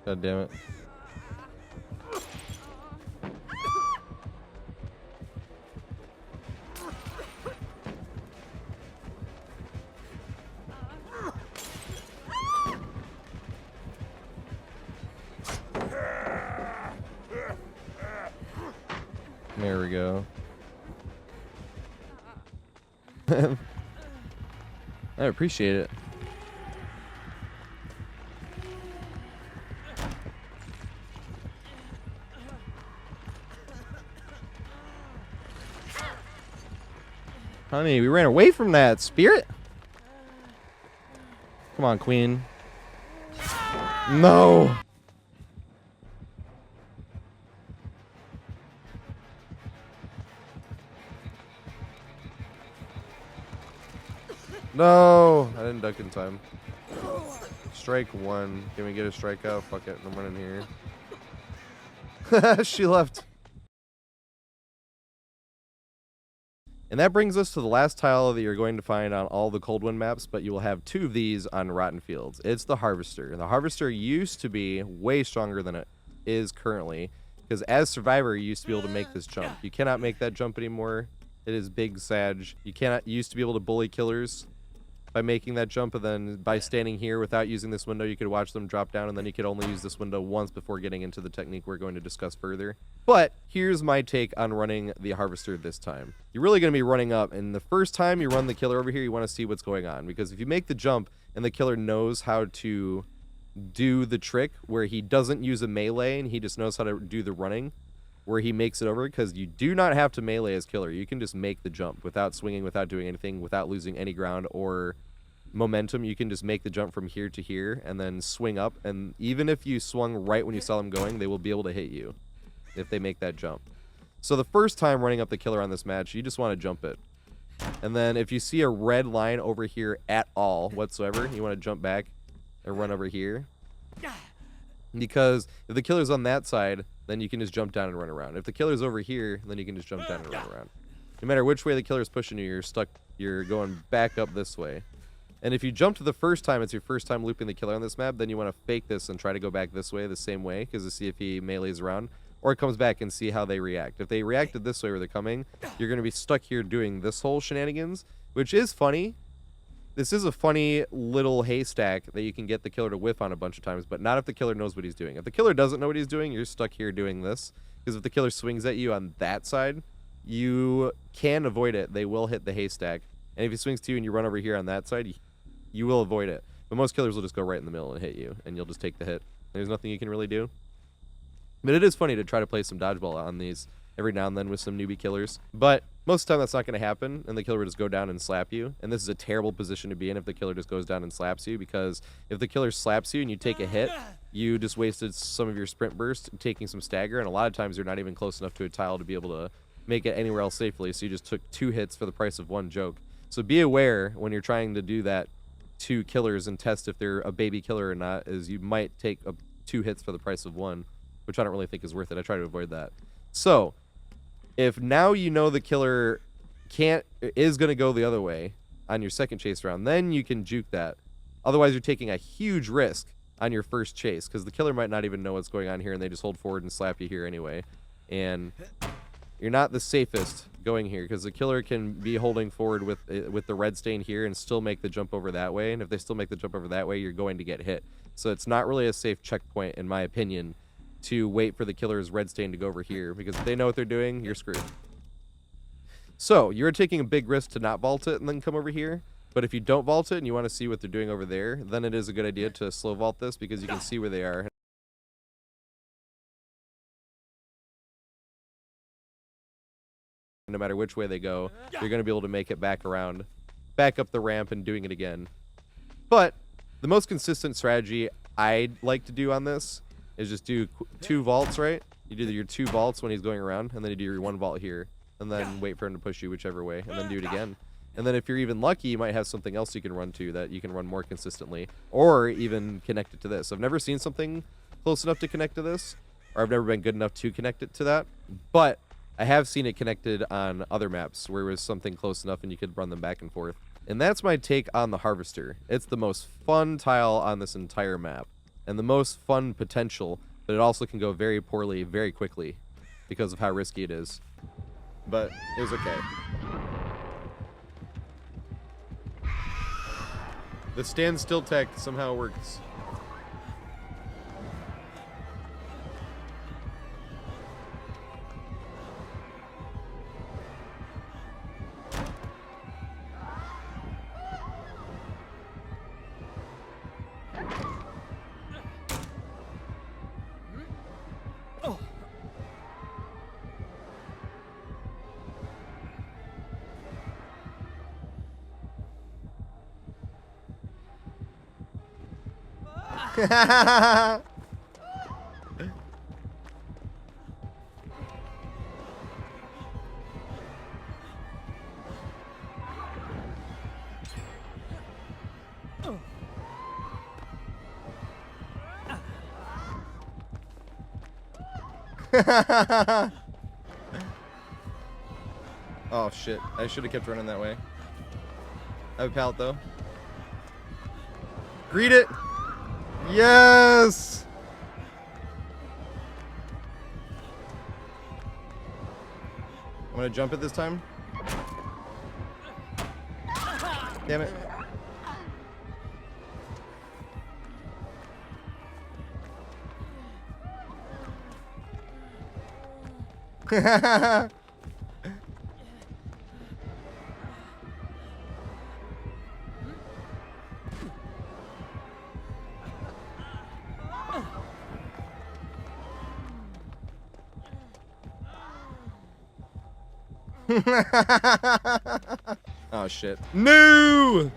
God damn it. There we go. I appreciate it. Honey, we ran away from that spirit. Come on, queen. No. No, I didn't duck in time. Strike one. Can we get a strikeout? Fuck it, I'm running here. She left. And that brings us to the last tile that you're going to find on all the Coldwind maps, but you will have 2 of these on Rotten Fields. It's the Harvester. The Harvester used to be way stronger than it is currently, because as Survivor, you used to be able to make this jump. You cannot make that jump anymore. It is big Sag. You used to be able to bully killers by making that jump, and then by standing here without using this window, you could watch them drop down, and then you could only use this window once before getting into the technique we're going to discuss further. But here's my take on running the Harvester this time. You're really going to be running up, and the first time you run the killer over here, you want to see what's going on, because if you make the jump and the killer knows how to do the trick where he doesn't use a melee and he just knows how to do the running, where he makes it over, because you do not have to melee as killer. You can just make the jump without swinging, without doing anything, without losing any ground or momentum. You can just make the jump from here to here and then swing up, and even if you swung right when you saw them going, they will be able to hit you if they make that jump. So the first time running up the killer on this match, you just want to jump it, and then if you see a red line over here at all whatsoever, you want to jump back and run over here, because if the killer's on that side, then you can just jump down and run around. If the killer's over here, then you can just jump down and run around. No matter which way the killer's pushing you, you're going back up this way. And if you jump to the first time, it's your first time looping the killer on this map, then you want to fake this and try to go back this way the same way, because to see if he melees around, or it comes back and see how they react. If they reacted this way where they're coming, you're going to be stuck here doing this whole shenanigans, which is funny. This is a funny little haystack that you can get the killer to whiff on a bunch of times, but not if the killer knows what he's doing. If the killer doesn't know what he's doing, you're stuck here doing this, because if the killer swings at you on that side, you can avoid it. They will hit the haystack. And if he swings to you and you run over here on that side, you will avoid it. But most killers will just go right in the middle and hit you, and you'll just take the hit. There's nothing you can really do. But it is funny to try to play some dodgeball on these every now and then with some newbie killers. But most of the time that's not going to happen, and the killer will just go down and slap you. And this is a terrible position to be in if the killer just goes down and slaps you, because if the killer slaps you and you take a hit, you just wasted some of your sprint burst taking some stagger, and a lot of times you're not even close enough to a tile to be able to make it anywhere else safely, so you just took 2 hits for the price of 1 joke. So be aware when you're trying to do that to killers and test if they're a baby killer or not, is you might take 2 hits for the price of 1, which I don't really think is worth it. I try to avoid that. So if now you know the killer is going to go the other way on your second chase round, then you can juke that. Otherwise, you're taking a huge risk on your first chase, because the killer might not even know what's going on here, and they just hold forward and slap you here anyway. And you're not the safest going here, because the killer can be holding forward with the red stain here and still make the jump over that way. And if they still make the jump over that way, you're going to get hit. So it's not really a safe checkpoint, in my opinion, to wait for the killer's red stain to go over here, because if they know what they're doing, you're screwed. So you're taking a big risk to not vault it and then come over here. But if you don't vault it and you want to see what they're doing over there, then it is a good idea to slow vault this, because you can see where they are. No matter which way they go, you're going to be able to make it back around, back up the ramp and doing it again. But the most consistent strategy I'd like to do on this is just do 2 vaults, right? You do your 2 vaults when he's going around, and then you do your 1 vault here, and then wait for him to push you whichever way, and then do it again. And then if you're even lucky, you might have something else you can run to that you can run more consistently, or even connect it to this. I've never seen something close enough to connect to this, or I've never been good enough to connect it to that, but I have seen it connected on other maps where it was something close enough and you could run them back and forth. And that's my take on the Harvester. It's the most fun tile on this entire map, and the most fun potential, but it also can go very poorly very quickly because of how risky it is. But it was okay. The standstill tech somehow works. Oh shit, I should have kept running that way. I have a pallet though. Greet it! Yes! I'm gonna jump it this time. Damn it. Oh shit. No!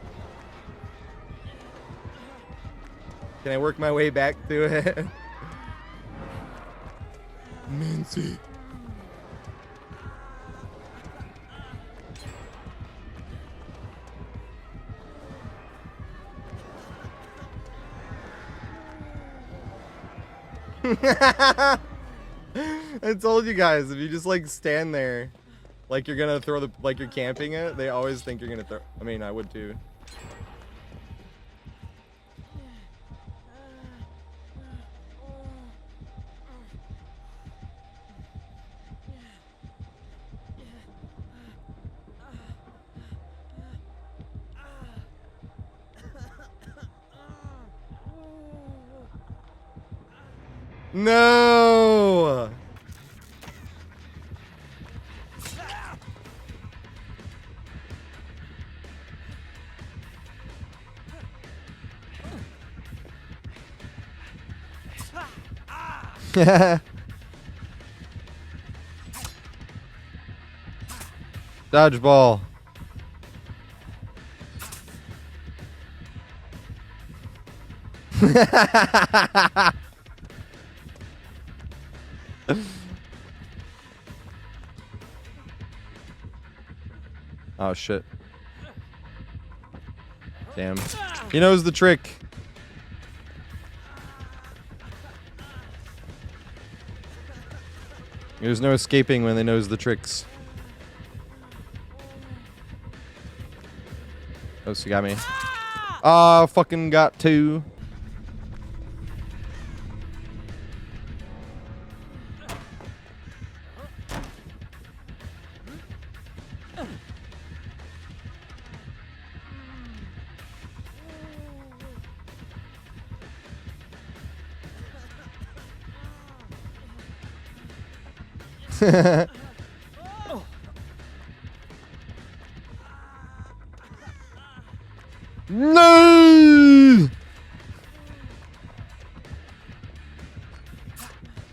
Can I work my way back to it? Mincy. I told you guys, if you just like stand there like you're gonna throw the, like you're camping it, they always think you're gonna throw. I mean, I would too. No! Dodgeball. Oh shit. Damn. He knows the trick. There's no escaping when they knows the tricks. Oh, she got me. Ah, fucking got two. No!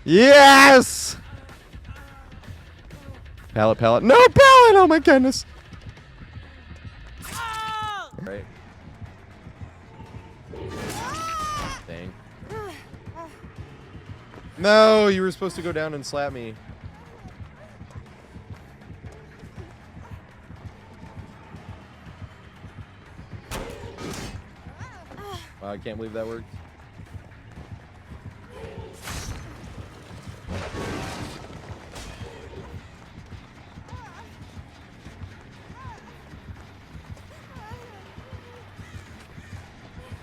Yes! Pallet, pallet. No pallet! Oh my goodness. Right. Dang. No, you were supposed to go down and slap me. Wow, I can't believe that worked.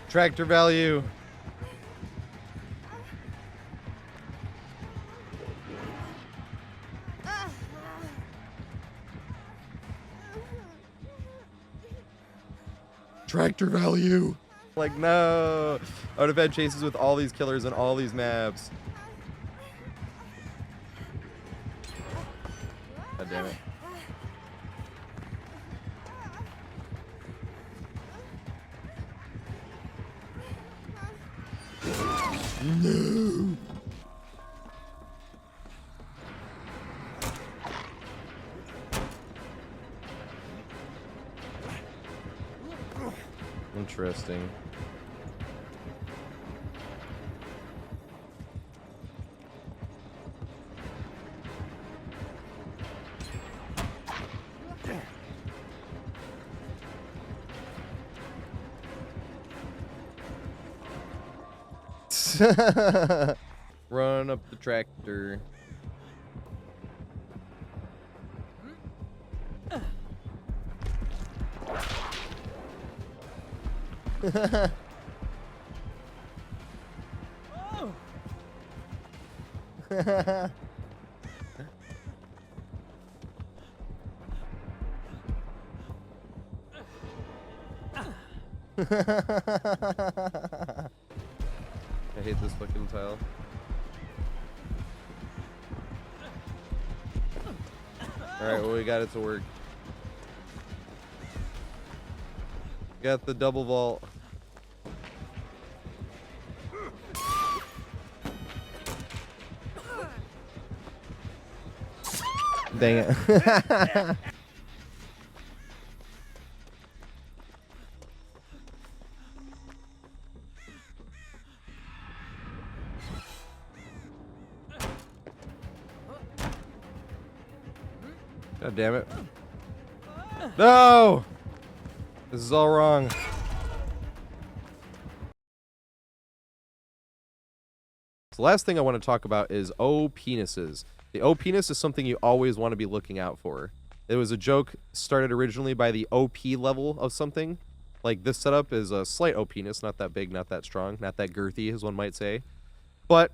Tractor value. Tractor value. Like, no. I would have had chases with all these killers and all these maps. God damn it. No. Interesting. Run up the tractor. I hate this fucking tile. Alright, well, we got it to work. Got the double vault. Dang it. God damn it. No! This is all wrong. The last thing I want to talk about is OPnessess. The OPness is something you always want to be looking out for. It was a joke started originally by the OP level of something. Like, this setup is a slight OPness, not that big, not that strong, not that girthy, as one might say. But,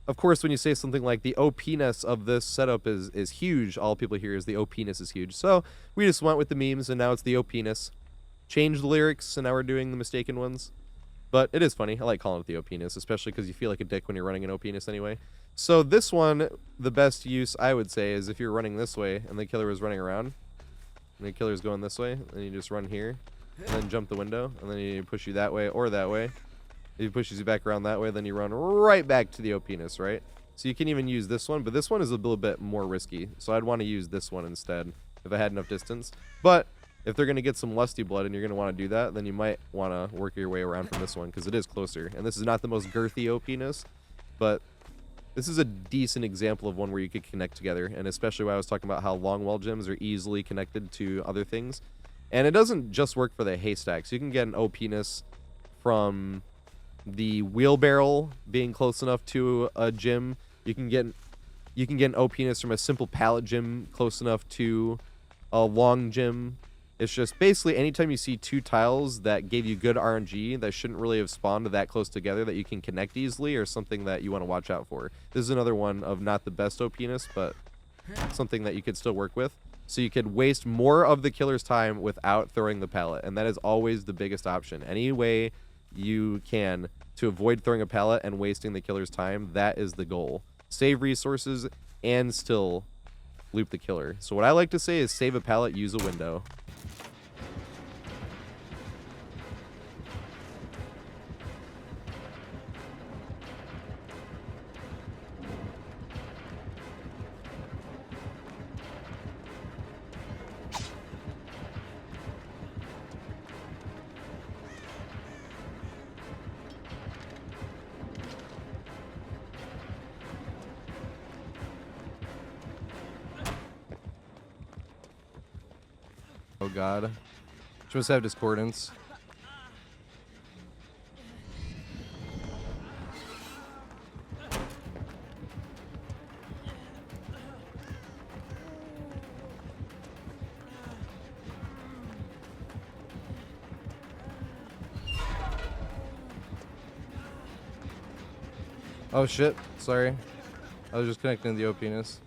of course, when you say something like the OPness of this setup is huge, all people hear is the OPness is huge. So, we just went with the memes, and now it's the OPness. Changed the lyrics, and now we're doing the mistaken ones. But it is funny. I like calling it the OPness, especially because you feel like a dick when you're running an OPness anyway. So this one, the best use, I would say, is if you're running this way, and the killer is running around, and the killer's going this way, and you just run here, and then jump the window, and then you push you that way or that way. If he pushes you back around that way, then you run right back to the OPness, right? So you can even use this one, but this one is a little bit more risky. So I'd want to use this one instead, if I had enough distance. But if they're going to get some lusty blood and you're going to want to do that, then you might want to work your way around from this one, because it is closer. And this is not the most girthy OPness, but this is a decent example of one where you could connect together, and especially when I was talking about how Longwall Gyms are easily connected to other things. And it doesn't just work for the haystacks. You can get an OPness from the wheelbarrow being close enough to a gym. You can get an OPness from a simple pallet gym close enough to a long gym. It's just basically anytime you see two tiles that gave you good RNG that shouldn't really have spawned that close together that you can connect easily, or something that you want to watch out for. This is another one of not the best OPness, but something that you could still work with. So you could waste more of the killer's time without throwing the pallet, and that is always the biggest option. Any way you can to avoid throwing a pallet and wasting the killer's time, that is the goal. Save resources and still loop the killer. So what I like to say is save a pallet, use a window. Oh god. She must have discordance. Oh shit, sorry. I was just connecting to the OPness.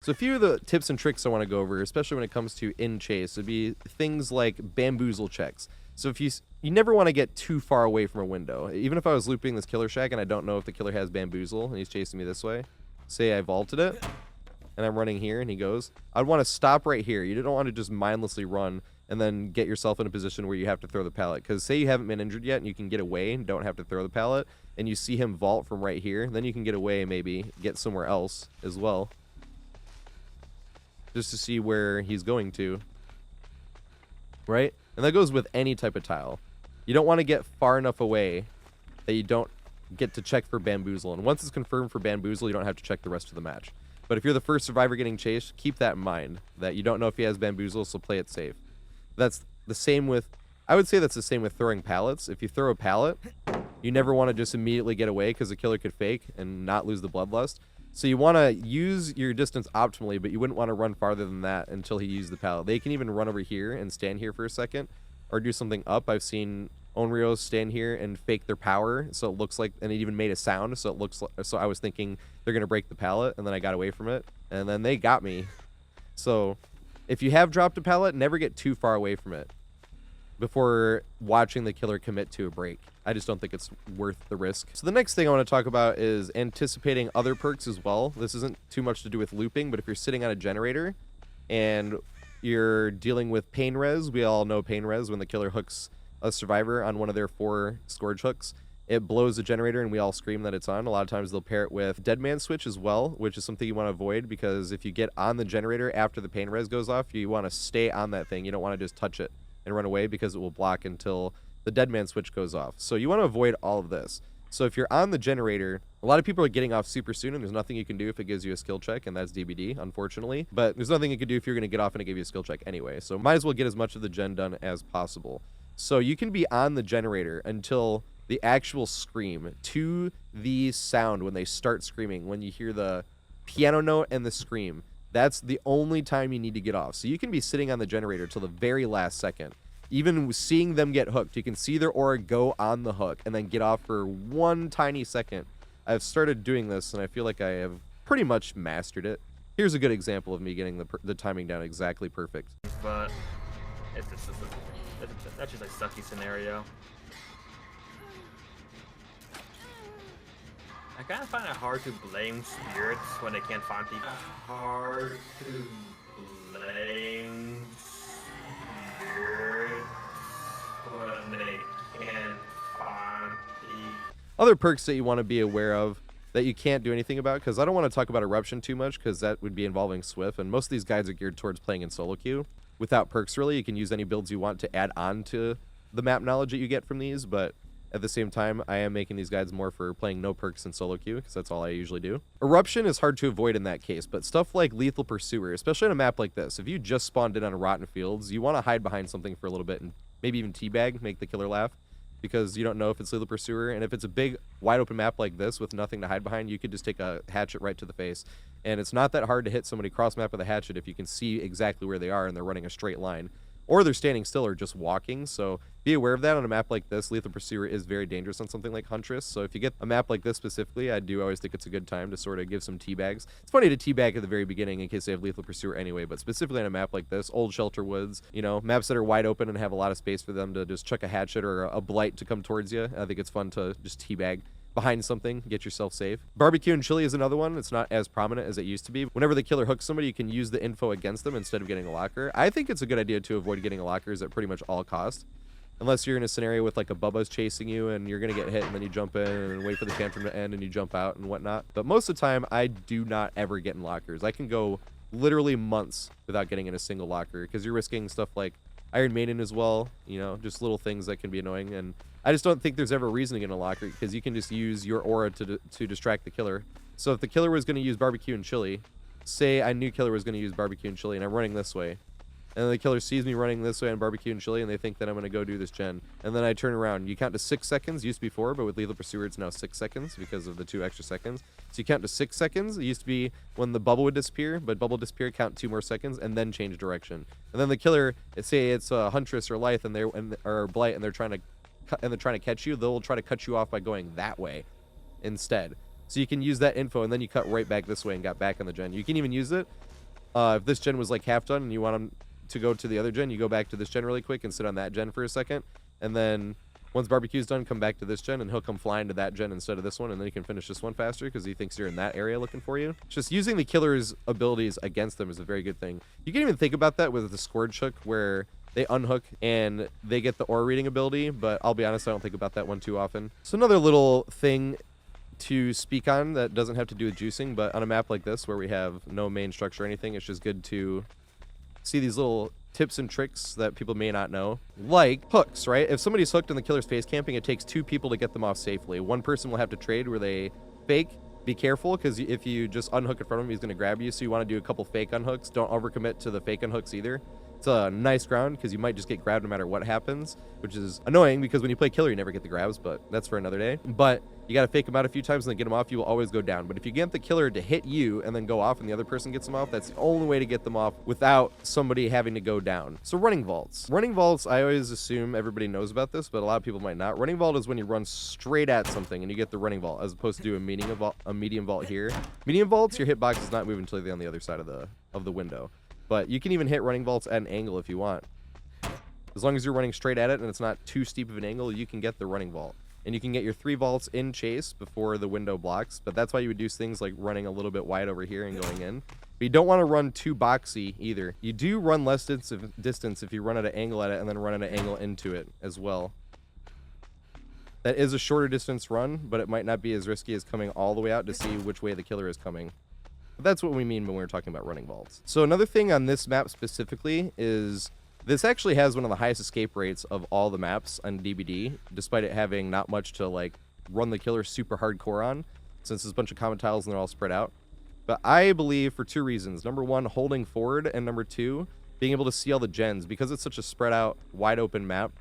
So a few of the tips and tricks I want to go over, especially when it comes to in chase, would be things like bamboozle checks. So if you never want to get too far away from a window. Even if I was looping this killer shack and I don't know if the killer has bamboozle and he's chasing me this way, say I vaulted it and I'm running here and he goes, I'd want to stop right here. You don't want to just mindlessly run and then get yourself in a position where you have to throw the pallet. Because say you haven't been injured yet and you can get away and don't have to throw the pallet, and you see him vault from right here, then you can get away and maybe get somewhere else as well, just to see where he's going to, right? And that goes with any type of tile. You don't want to get far enough away that you don't get to check for bamboozle. And once it's confirmed for bamboozle, you don't have to check the rest of the match. But if you're the first survivor getting chased, keep that in mind, that you don't know if he has bamboozle, so play it safe. That's the same with, I would say that's the same with throwing pallets. If you throw a pallet, you never want to just immediately get away because the killer could fake and not lose the bloodlust. So you want to use your distance optimally, but you wouldn't want to run farther than that until he used the pallet. They can even run over here and stand here for a second or do something up. I've seen Onryos stand here and fake their power, so it looks like, and it even made a sound, so it looks like, so I was thinking they're going to break the pallet, and then I got away from it, and then they got me. So if you have dropped a pallet, never get too far away from it before watching the killer commit to a break. I just don't think it's worth the risk. So the next thing I want to talk about is anticipating other perks as well. This isn't too much to do with looping, but if you're sitting on a generator and you're dealing with pain res, we all know pain res, when the killer hooks a survivor on one of their 4 scourge hooks, it blows the generator and we all scream that it's on. A lot of times they'll pair it with dead man switch as well, which is something you want to avoid, because if you get on the generator after the pain res goes off, you want to stay on that thing. You don't want to just touch it and run away, because it will block until the dead man switch goes off. So you want to avoid all of this. So if you're on the generator, a lot of people are getting off super soon, and there's nothing you can do if it gives you a skill check, and that's DBD, unfortunately. But there's nothing you can do if you're going to get off and it give you a skill check anyway. So might as well get as much of the gen done as possible. So you can be on the generator until the actual scream, to the sound when they start screaming, when you hear the piano note and the scream. That's the only time you need to get off. So you can be sitting on the generator till the very last second. Even seeing them get hooked, you can see their aura go on the hook and then get off for one tiny second. I've started doing this, and I feel like I have pretty much mastered it. Here's a good example of me getting the timing down exactly perfect. But that's just a sucky scenario. I kind of find it hard to blame spirits when they can't find people. Hard to blame spirits when they can't find people. Other perks that you want to be aware of that you can't do anything about, because I don't want to talk about Eruption too much, because that would be involving Swift, and most of these guides are geared towards playing in solo queue. Without perks, really, you can use any builds you want to add on to the map knowledge that you get from these, but at the same time, I am making these guides more for playing no perks in solo queue, because that's all I usually do. Eruption is hard to avoid in that case, but stuff like Lethal Pursuer, especially on a map like this, if you just spawned in on Rotten Fields, you want to hide behind something for a little bit and maybe even teabag, make the killer laugh, because you don't know if it's Lethal Pursuer. And if it's a big, wide open map like this with nothing to hide behind, you could just take a hatchet right to the face. And it's not that hard to hit somebody cross map with a hatchet if you can see exactly where they are and they're running a straight line. Or they're standing still or just walking, so be aware of that on a map like this. Lethal Pursuer is very dangerous on something like Huntress, so if you get a map like this specifically, I do always think it's a good time to sort of give some teabags. It's funny to teabag at the very beginning in case they have Lethal Pursuer anyway, but specifically on a map like this, Old Shelter Woods, you know, maps that are wide open and have a lot of space for them to just chuck a hatchet or a blight to come towards you. I think it's fun to just teabag behind something, get yourself safe. Barbecue and chili is another one. It's not as prominent as it used to be. Whenever the killer hooks somebody, you can use the info against them instead of getting a locker. I think it's a good idea to avoid getting a lockers at pretty much all costs. Unless you're in a scenario with like a Bubba's chasing you and you're going to get hit and then you jump in and wait for the tantrum to end and you jump out and whatnot. But most of the time, I do not ever get in lockers. I can go literally months without getting in a single locker because you're risking stuff like Iron Maiden as well, you know, just little things that can be annoying. And I just don't think there's ever a reason to get in a locker because you can just use your aura to distract the killer. So if the killer was going to use barbecue and chili, say I knew killer was going to use barbecue and chili and I'm running this way, and then the killer sees me running this way on barbecue and chili and they think that I'm going to go do this gen, and then I turn around. You count to 6 seconds. Used to be 4, but with Lethal Pursuer it's now 6 seconds because of the 2 extra seconds. So you count to 6 seconds. It used to be when the bubble would disappear, but bubble disappear, count 2 more seconds, and then change direction. And then the killer, say it's a Huntress or Lithe or Blight, and they're trying to catch you, they'll try to cut you off by going that way instead. So you can use that info, and then you cut right back this way and got back on the gen. You can even use it if this gen was like half done and you want them to go to the other gen, you go back to this gen really quick and sit on that gen for a second, and then once barbecue's done, come back to this gen and he'll come flying to that gen instead of this one, and then you can finish this one faster because he thinks you're in that area looking for you. Just using the killer's abilities against them is a very good thing. You can even think about that with the Scourge Hook where they unhook and they get the aura reading ability, but I'll be honest, I don't think about that one too often. So another little thing to speak on that doesn't have to do with juicing, but on a map like this where we have no main structure or anything, it's just good to see these little tips and tricks that people may not know, like hooks, right? If somebody's hooked and the killer's face camping, it takes 2 people to get them off safely. One person will have to trade where they fake. Be careful, because if you just unhook in front of him, he's going to grab you, so you want to do a couple fake unhooks. Don't overcommit to the fake unhooks either. It's a nice ground because you might just get grabbed no matter what happens, which is annoying because when you play killer, you never get the grabs, but that's for another day. But you got to fake them out a few times and then get them off. You will always go down. But if you get the killer to hit you and then go off and the other person gets them off, that's the only way to get them off without somebody having to go down. So running vaults. Running vaults, I always assume everybody knows about this, but a lot of people might not. Running vault is when you run straight at something and you get the running vault, as opposed to do a medium vault here. Medium vaults, your hitbox does not move until you're on the other side of the window. But you can even hit running vaults at an angle if you want. As long as you're running straight at it and it's not too steep of an angle, you can get the running vault. And you can get your 3 vaults in chase before the window blocks. But that's why you would do things like running a little bit wide over here and going in. But you don't want to run too boxy either. You do run less distance if you run at an angle at it and then run at an angle into it as well. That is a shorter distance run, but it might not be as risky as coming all the way out to see which way the killer is coming. But that's what we mean when we're talking about running vaults. So another thing on this map specifically is this actually has one of the highest escape rates of all the maps on DBD, despite it having not much to like run the killer super hardcore on, since there's a bunch of common tiles and they're all spread out. But I believe for 2 reasons. Number 1, holding forward, and number 2, being able to see all the gens. Because it's such a spread out, wide open map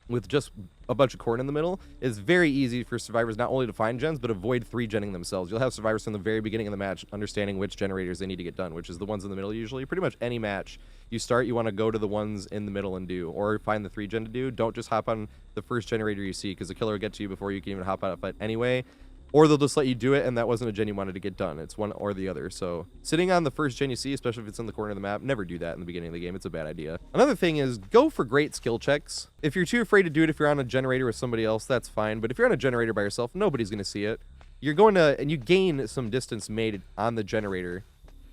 with just a bunch of corn in the middle, it's very easy for survivors not only to find gens, but avoid 3-genning themselves. You'll have survivors from the very beginning of the match understanding which generators they need to get done, which is the ones in the middle usually. Pretty much any match you start, you want to go to the ones in the middle and do, or find the 3-gen to do. Don't just hop on the first generator you see, because the killer will get to you before you can even hop out of it anyway. Or they'll just let you do it, and that wasn't a gen you wanted to get done. It's one or the other. So sitting on the first gen you see, especially if it's in the corner of the map, never do that in the beginning of the game. It's a bad idea. Another thing is go for great skill checks. If you're too afraid to do it, if you're on a generator with somebody else, that's fine. But if you're on a generator by yourself, nobody's going to see it. You're going to, and you gain some distance made on the generator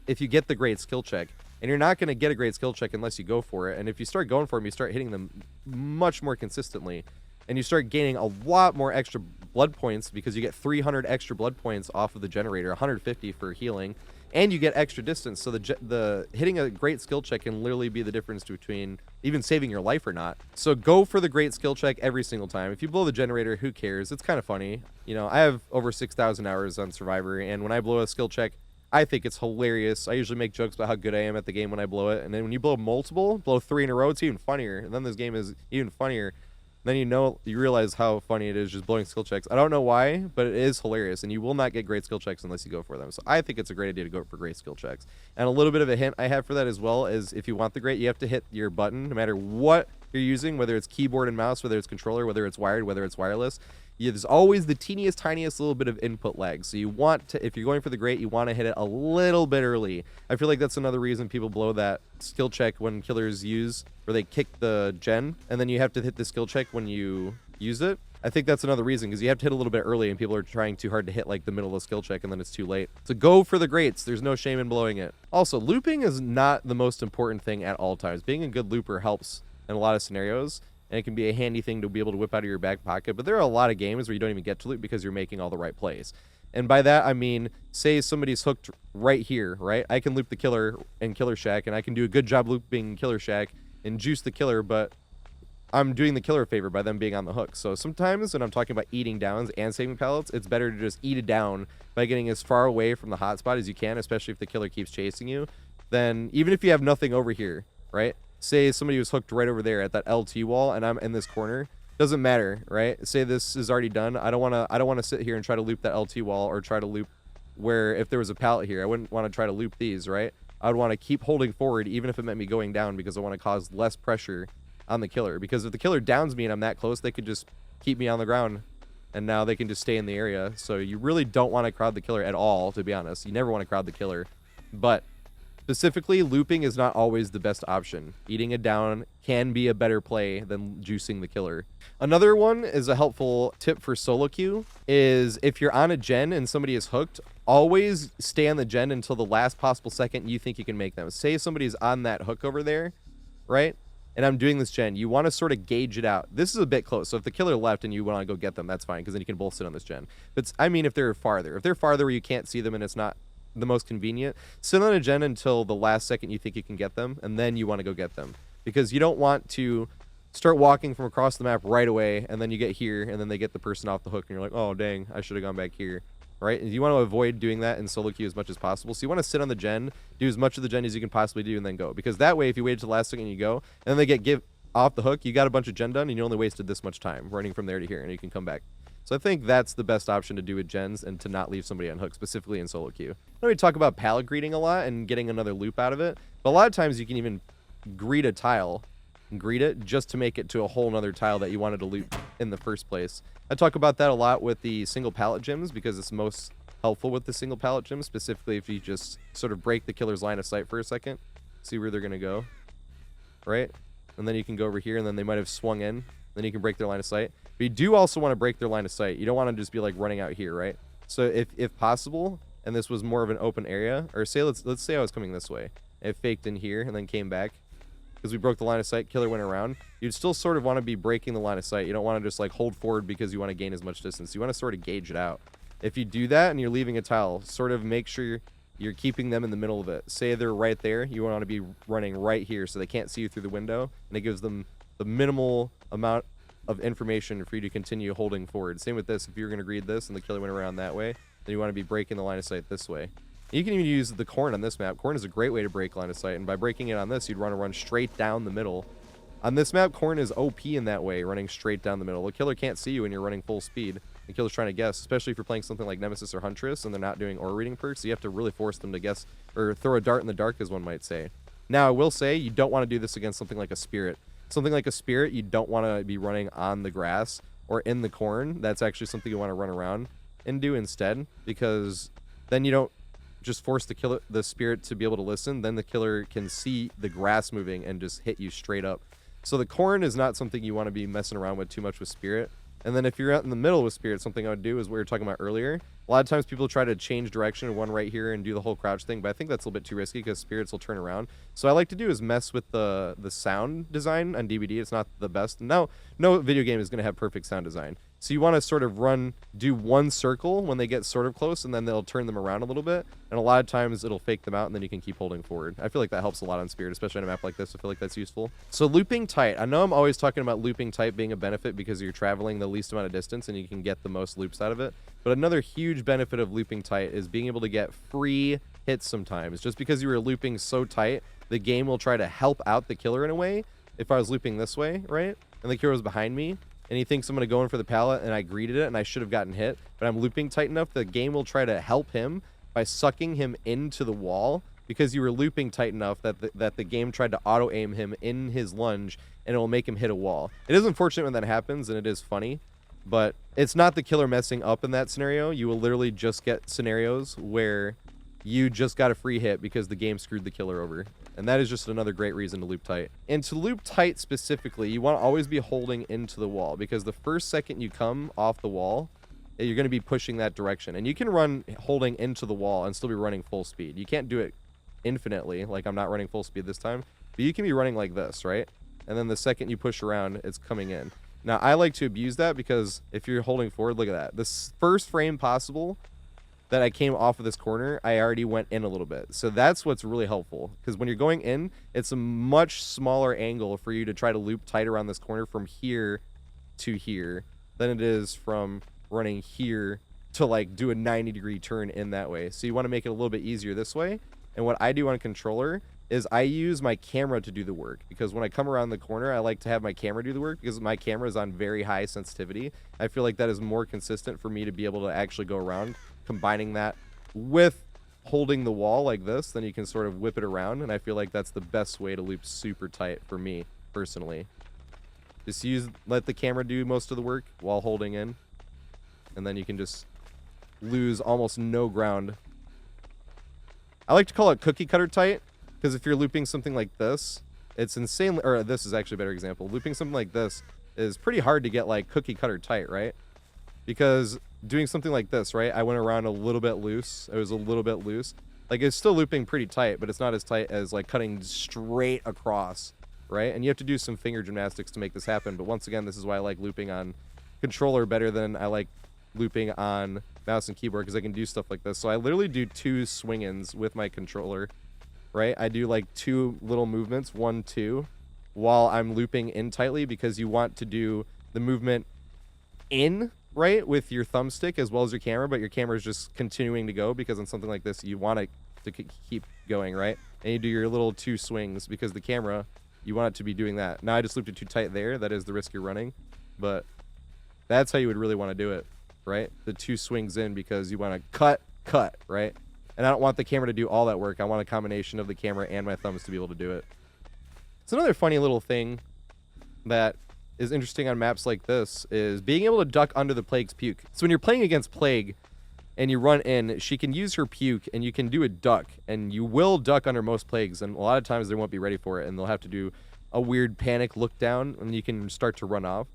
if you get the great skill check. And you're not going to get a great skill check unless you go for it. And if you start going for them, you start hitting them much more consistently. And you start gaining a lot more extra blood points because you get 300 extra blood points off of the generator, 150 for healing, and you get extra distance. So the hitting a great skill check can literally be the difference between even saving your life or not. So go for the great skill check every single time. If you blow the generator, who cares? It's kind of funny. You know, I have over 6,000 hours on Survivor, and when I blow a skill check, I think it's hilarious. I usually make jokes about how good I am at the game when I blow it, and then when you blow multiple, blow 3 in a row, it's even funnier. And then this game is even funnier. Then you realize how funny it is just blowing skill checks. I don't know why, but it is hilarious, and you will not get great skill checks unless you go for them. So I think it's a great idea to go for great skill checks. And a little bit of a hint I have for that as well is if you want the great, you have to hit your button no matter what you're using, whether it's keyboard and mouse, whether it's controller, whether it's wired, whether it's wireless. There's always the teeniest, tiniest little bit of input lag. So you want to, if you're going for the great, you want to hit it a little bit early. I feel like that's another reason people blow that skill check when killers use, where they kick the gen, and then you have to hit the skill check when you use it. I think that's another reason, because you have to hit a little bit early, and people are trying too hard to hit like the middle of the skill check, and then it's too late. So go for the greats. There's no shame in blowing it. Also, looping is not the most important thing at all times. Being a good looper helps in a lot of scenarios, and it can be a handy thing to be able to whip out of your back pocket. But there are a lot of games where you don't even get to loop because you're making all the right plays. And by that, I mean, say somebody's hooked right here, right? I can loop the killer in Killer Shack, and I can do a good job looping Killer Shack and juice the killer, but I'm doing the killer a favor by them being on the hook. So sometimes when I'm talking about eating downs and saving pallets, it's better to just eat it down by getting as far away from the hotspot as you can, especially if the killer keeps chasing you. Then even if you have nothing over here, right? Say somebody was hooked right over there at that LT wall and I'm in this corner, doesn't matter, right? Say this is already done. I don't want to sit here and try to loop that LT wall or try to loop where if there was a pallet here, I wouldn't want to try to loop these, right? I would want to keep holding forward even if it meant me going down, because I want to cause less pressure on the killer. Because if the killer downs me and I'm that close, they could just keep me on the ground and now they can just stay in the area. So you really don't want to crowd the killer at all, to be honest. You never want to crowd the killer. But specifically, looping is not always the best option. Eating it down can be a better play than juicing the killer. Another one is a helpful tip for solo queue is if you're on a gen and somebody is hooked, always stay on the gen until the last possible second you think you can make them. Say somebody's on that hook over there, right? And I'm doing this gen. You want to sort of gauge it out. This is a bit close. So if the killer left and you want to go get them, that's fine, because then you can both sit on this gen. But I mean, if they're farther. If they're farther where you can't see them and it's not the most convenient, sit on a gen until the last second you think you can get them, and then you want to go get them, because you don't want to start walking from across the map right away and then you get here and then they get the person off the hook and you're like, oh dang, I should have gone back here. right? And you want to avoid doing that in solo queue as much as possible. So you want to sit on the gen, do as much of the gen as you can possibly do, and then go. Because that way, if you wait till the last second and you go, and then they give off the hook, you got a bunch of gen done, and you only wasted this much time running from there to here, and you can come back. So I think that's the best option to do with gens and to not leave somebody on hook, specifically in solo queue. I know we talk about pallet greeting a lot and getting another loop out of it, but a lot of times you can even greet a tile and greet it just to make it to a whole nother tile that you wanted to loop in the first place. I talk about that a lot with the single pallet gyms because it's most helpful with the single pallet gyms, specifically if you just sort of break the killer's line of sight for a second, see where they're going to go, right? And then you can go over here, and then they might have swung in. Then you can break their line of sight. But you do also want to break their line of sight. You don't want to just be like running out here, right? So if possible, and this was more of an open area, or say let's say I was coming this way, it faked in here and then came back because we broke the line of sight. Killer went around. You'd still sort of want to be breaking the line of sight. You don't want to just like hold forward because you want to gain as much distance. You want to sort of gauge it out. If you do that and you're leaving a tile, sort of make sure you're keeping them in the middle of it. Say they're right there. You want to be running right here so they can't see you through the window, and it gives them the minimal amount of information for you to continue holding forward. Same with this. If you're going to greed this and the killer went around that way, then you want to be breaking the line of sight this way. You can even use the corn on this map. Corn is a great way to break line of sight, and by breaking it on this, you'd want to run straight down the middle. On this map, corn is OP in that way, running straight down the middle. The killer can't see you when you're running full speed. The killer's trying to guess, especially if you're playing something like Nemesis or Huntress and they're not doing aura reading perks, so you have to really force them to guess, or throw a dart in the dark, as one might say. Now, I will say, you don't want to do this against something like a Spirit. Something like a Spirit, you don't want to be running on the grass or in the corn. That's actually something you want to run around and do instead, because then you don't just force the Spirit to be able to listen. Then the killer can see the grass moving and just hit you straight up. So the corn is not something you want to be messing around with too much with Spirit. And then if you're out in the middle with Spirit, something I would do is what we were talking about earlier. A lot of times people try to change direction, one right here, and do the whole crouch thing, but I think that's a little bit too risky because Spirits will turn around. So what I like to do is mess with the sound design on DVD. It's not the best. No video game is going to have perfect sound design. So you want to sort of do one circle when they get sort of close, and then they'll turn them around a little bit. And a lot of times it'll fake them out, and then you can keep holding forward. I feel like that helps a lot on Spirit, especially on a map like this. I feel like that's useful. So looping tight. I know I'm always talking about looping tight being a benefit because you're traveling the least amount of distance and you can get the most loops out of it. But another huge benefit of looping tight is being able to get free hits sometimes. Just because you were looping so tight, the game will try to help out the killer in a way. If I was looping this way, right, and the killer was behind me, and he thinks I'm going to go in for the pallet, and I greeted it, and I should have gotten hit, but I'm looping tight enough, the game will try to help him by sucking him into the wall, because you were looping tight enough that the game tried to auto-aim him in his lunge, and it will make him hit a wall. It is unfortunate when that happens, and it is funny, but it's not the killer messing up in that scenario. You will literally just get scenarios where you just got a free hit because the game screwed the killer over. And that is just another great reason to loop tight. And to loop tight specifically, you want to always be holding into the wall, because the first second you come off the wall, you're going to be pushing that direction. And you can run holding into the wall and still be running full speed. You can't do it infinitely, like I'm not running full speed this time, but you can be running like this, right? And then the second you push around, it's coming in. Now, I like to abuse that because if you're holding forward, look at that. This first frame possible that I came off of this corner, I already went in a little bit. So that's what's really helpful, because when you're going in, it's a much smaller angle for you to try to loop tight around this corner from here to here than it is from running here to like do a 90-degree turn in that way. So you want to make it a little bit easier this way. And what I do on a controller is I use my camera to do the work, because when I come around the corner, I like to have my camera do the work because my camera is on very high sensitivity. I feel like that is more consistent for me to be able to actually go around. Combining that with holding the wall like this, then you can sort of whip it around, and I feel like that's the best way to loop super tight for me personally. Just let the camera do most of the work while holding in, and then you can just lose almost no ground. I like to call it cookie cutter tight, because if you're looping something like this, it's insanely, or this is actually a better example. Looping something like this is pretty hard to get like cookie cutter tight, right? Because doing something like this, right, I went around a little bit loose. It was a little bit loose. Like, it's still looping pretty tight, but it's not as tight as like cutting straight across, right? And you have to do some finger gymnastics to make this happen. But once again, this is why I like looping on controller better than I like looping on mouse and keyboard, because I can do stuff like this. So I literally do 2 swing-ins with my controller, right? I do like 2 little movements, 1, 2, while I'm looping in tightly, because you want to do the movement in right, with your thumbstick as well as your camera, but your camera is just continuing to go because on something like this, you want it to keep going, right? And you do your little 2 swings because the camera, you want it to be doing that. Now I just looped it too tight there. That is the risk you're running, but that's how you would really want to do it, right? The 2 swings in because you want to cut, right? And I don't want the camera to do all that work. I want a combination of the camera and my thumbs to be able to do it. It's another funny little thing that is interesting on maps like this is being able to duck under the Plague's puke. So when you're playing against Plague and you run in, she can use her puke and you can do a duck, and you will duck under most Plagues, and a lot of times they won't be ready for it and they'll have to do a weird panic look down and you can start to run off.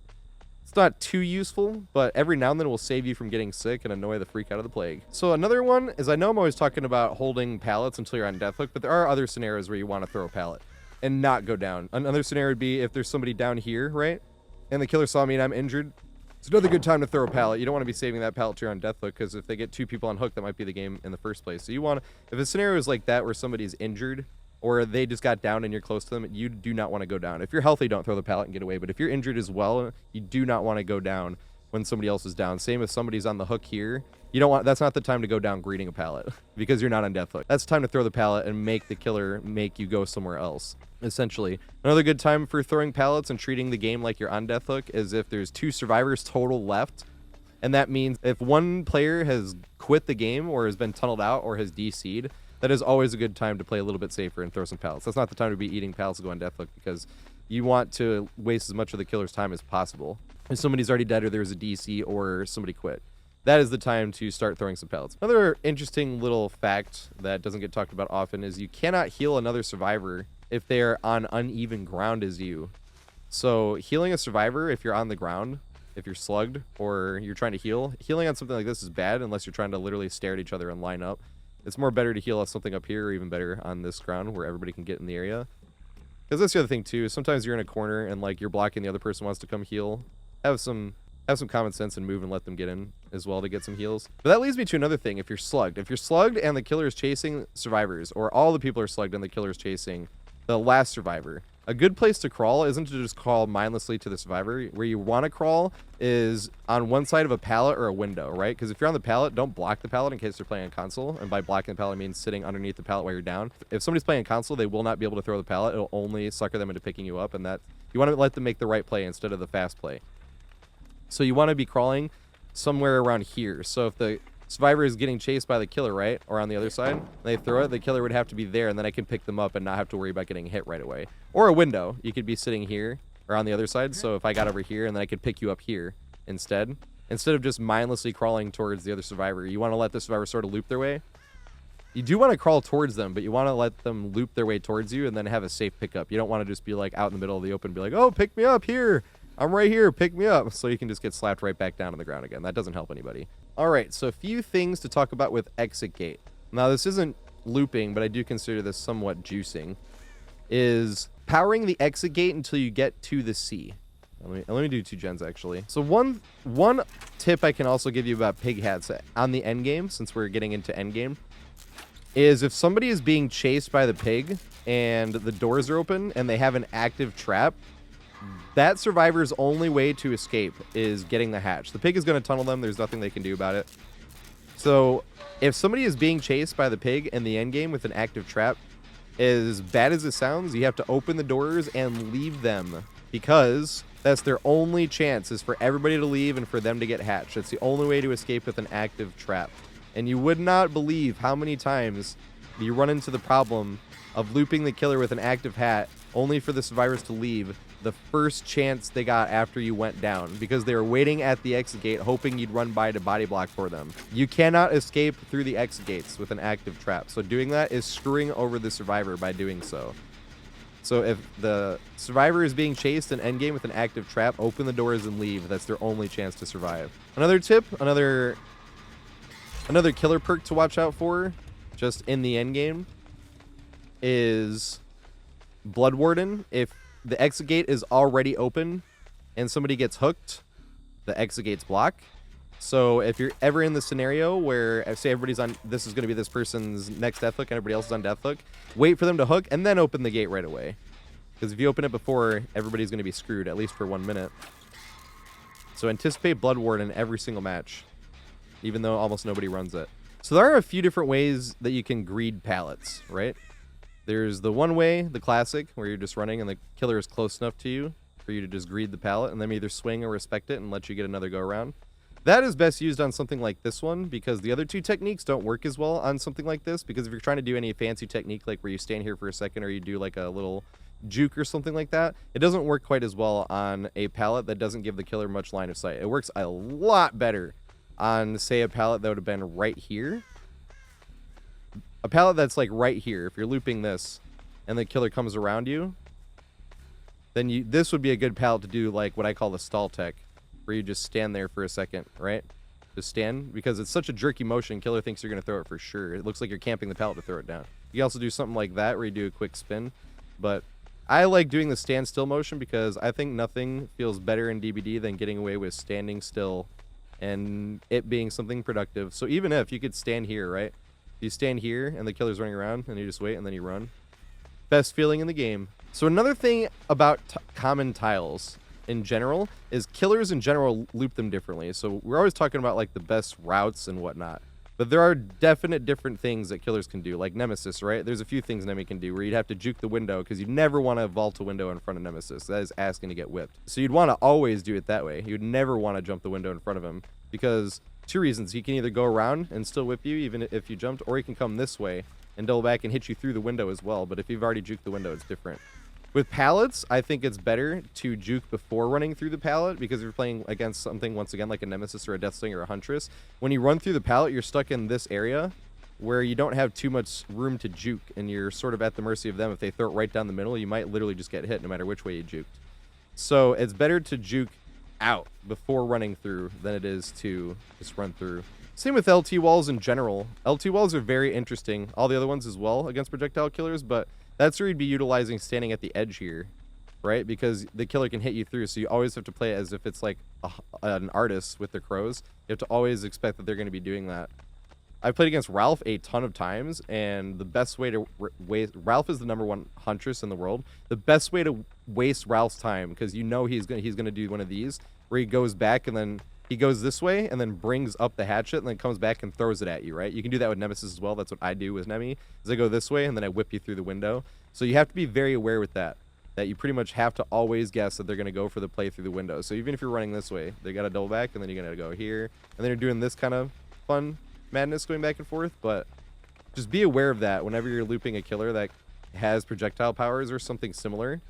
It's not too useful, but every now and then it will save you from getting sick and annoy the freak out of the Plague. So another one is, I know I'm always talking about holding pallets until you're on deathhook, but there are other scenarios where you want to throw a pallet and not go down. Another scenario would be if there's somebody down here, right? And the killer saw me and I'm injured. It's another good time to throw a pallet. You don't want to be saving that pallet till you're on deathhook, because if they get 2 people on hook, that might be the game in the first place. So you want to, if a scenario is like that where somebody's injured, or they just got down and you're close to them, you do not want to go down. If you're healthy, don't throw the pallet and get away. But if you're injured as well, you do not want to go down when somebody else is down. Same if somebody's on the hook here. You don't want, that's not the time to go down greeting a pallet because you're not on death hook. That's the time to throw the pallet and make the killer make you go somewhere else, essentially. Another good time for throwing pallets and treating the game like you're on death hook is if there's 2 survivors total left. And that means if one player has quit the game or has been tunneled out or has DC'd, that is always a good time to play a little bit safer and throw some pallets. That's not the time to be eating pallets to go on deathhook because you want to waste as much of the killer's time as possible. If somebody's already dead or there's a DC or somebody quit, that is the time to start throwing some pallets. Another interesting little fact that doesn't get talked about often is you cannot heal another survivor if they're on uneven ground as you. So healing a survivor if you're on the ground, if you're slugged or you're trying to heal, healing on something like this is bad unless you're trying to literally stare at each other and line up. It's more better to heal us something up here, or even better on this ground where everybody can get in the area. Because that's the other thing too. Sometimes you're in a corner and like you're blocking, the other person wants to come heal. Have some common sense and move and let them get in as well to get some heals. But that leads me to another thing. If you're slugged and the killer is chasing survivors, or all the people are slugged and the killer is chasing the last survivor, a good place to crawl isn't to just crawl mindlessly to the survivor. Where you want to crawl is on one side of a pallet or a window, right? Because if you're on the pallet, don't block the pallet in case they're playing on console. And by blocking the pallet, I mean sitting underneath the pallet while you're down. If somebody's playing console, they will not be able to throw the pallet. It'll only sucker them into picking you up, and that you want to let them make the right play instead of the fast play. So you want to be crawling somewhere around here. So if the survivor is getting chased by the killer, right, or on the other side, they throw it, the killer would have to be there, and then I can pick them up and not have to worry about getting hit right away. Or a window, you could be sitting here or on the other side, so if I got over here, and then I could pick you up here instead of just mindlessly crawling towards the other survivor. You want to let the survivor sort of loop their way. You do want to crawl towards them, but you want to let them loop their way towards you and then have a safe pickup. You don't want to just be like out in the middle of the open and be like, oh, pick me up here, I'm right here, pick me up, so you can just get slapped right back down on the ground again. That doesn't help anybody. All right, so a few things to talk about with exit gate. Now, this isn't looping, but I do consider this somewhat juicing, is powering the exit gate until you get to the sea. Let me do 2 gens, actually. So one tip I can also give you about pig hats on the end game, since we're getting into end game, is if somebody is being chased by the pig and the doors are open and they have an active trap, that survivor's only way to escape is getting the hatch. The pig is going to tunnel them. There's nothing they can do about it. So if somebody is being chased by the pig in the end game with an active trap, as bad as it sounds, you have to open the doors and leave them, because that's their only chance, is for everybody to leave and for them to get hatched. It's the only way to escape with an active trap. And you would not believe how many times you run into the problem of looping the killer with an active hat only for the survivors to leave the first chance they got after you went down, because they were waiting at the exit gate hoping you'd run by to body block for them. You cannot escape through the exit gates with an active trap, so doing that is screwing over the survivor by doing so. So if the survivor is being chased in endgame with an active trap, open the doors and leave. That's their only chance to survive. Another tip, another killer perk to watch out for just in the endgame is Blood Warden. If the exit gate is already open and somebody gets hooked, the exit gate's block. So if you're ever in the scenario where, say everybody's on, this is going to be this person's next death hook and everybody else is on death hook, wait for them to hook and then open the gate right away. Because if you open it before, everybody's going to be screwed, at least for 1 minute. So anticipate Blood Ward in every single match, even though almost nobody runs it. So there are a few different ways that you can greed pallets, right? There's the one way, the classic, where you're just running and the killer is close enough to you for you to just greed the pallet and then either swing or respect it and let you get another go around. That is best used on something like this one because the other two techniques don't work as well on something like this, because if you're trying to do any fancy technique like where you stand here for a second or you do like a little juke or something like that, it doesn't work quite as well on a pallet that doesn't give the killer much line of sight. It works a lot better on, say, a pallet that would have been right here. A pallet that's like right here, if you're looping this and the killer comes around you, then this would be a good pallet to do like what I call the stall tech, where you just stand there for a second, right? Just stand, because it's such a jerky motion, killer thinks you're going to throw it for sure. It looks like you're camping the pallet to throw it down. You can also do something like that where you do a quick spin, but I like doing the standstill motion because I think nothing feels better in DBD than getting away with standing still and it being something productive. So even if you could stand here, right? You stand here and the killer's running around and you just wait and then you run. Best feeling in the game. So another thing about common tiles in general is killers in general loop them differently. So we're always talking about like the best routes and whatnot, but there are definite different things that killers can do, like Nemesis, right? There's a few things Nemi can do where you'd have to juke the window because you'd never want to vault a window in front of Nemesis. That is asking to get whipped. So you'd want to always do it that way. You'd never want to jump the window in front of him because two reasons. He can either go around and still whip you even if you jumped, or he can come this way and double back and hit you through the window as well. But if you've already juked the window, it's different. With pallets, I think it's better to juke before running through the pallet, because if you're playing against something, once again, like a Nemesis or a Deathslinger or a Huntress, when you run through the pallet, you're stuck in this area where you don't have too much room to juke, and you're sort of at the mercy of them. If they throw it right down the middle, you might literally just get hit no matter which way you juked. So it's better to juke out before running through than it is to just run through. Same with LT walls in general. LT walls are very interesting. All the other ones as well against projectile killers, but that's where you'd be utilizing standing at the edge here, right? Because the killer can hit you through, so you always have to play it as if it's like an artist with the crows. You have to always expect that they're going to be doing that. I've played against Ralph a ton of times, and the best way to waste... Ralph is the #1 Huntress in the world. The best way to waste Ralph's time, because you know he's gonna do one of these, where he goes back and then he goes this way and then brings up the hatchet and then comes back and throws it at you, right? You can do that with Nemesis as well. That's what I do with Nemi, is I go this way and then I whip you through the window. So you have to be very aware with that you pretty much have to always guess that they're going to go for the play through the window. So even if you're running this way, they got to double back and then you're going to go here. And then you're doing this kind of fun madness going back and forth. But just be aware of that whenever you're looping a killer that has projectile powers or something similar,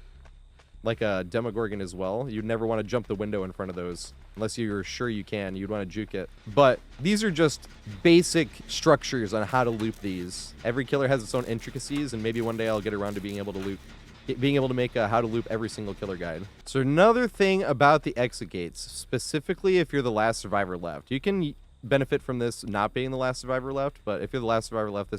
like a Demogorgon as well. You'd never want to jump the window in front of those unless you're sure you can. You'd want to juke it. But these are just basic structures on how to loop these. Every killer has its own intricacies, and maybe one day I'll get around to being able to make a how to loop every single killer guide. So another thing about the exit gates, specifically if you're the last survivor left, you can benefit from this not being the last survivor left, but if you're the last survivor left,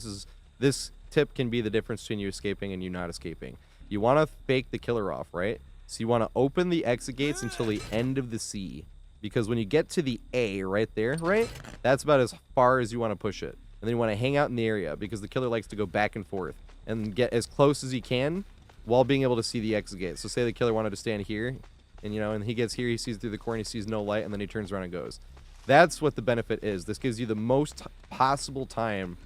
this tip can be the difference between you escaping and you not escaping. You want to fake the killer off, right? So you want to open the exit gates until the end of the C, because when you get to the A right there, right, that's about as far as you want to push it. And then you want to hang out in the area, because the killer likes to go back and forth and get as close as he can while being able to see the exit gate. So say the killer wanted to stand here, and and he gets here, he sees through the corner, he sees no light, and then he turns around and goes. That's what the benefit is. This gives you the most possible time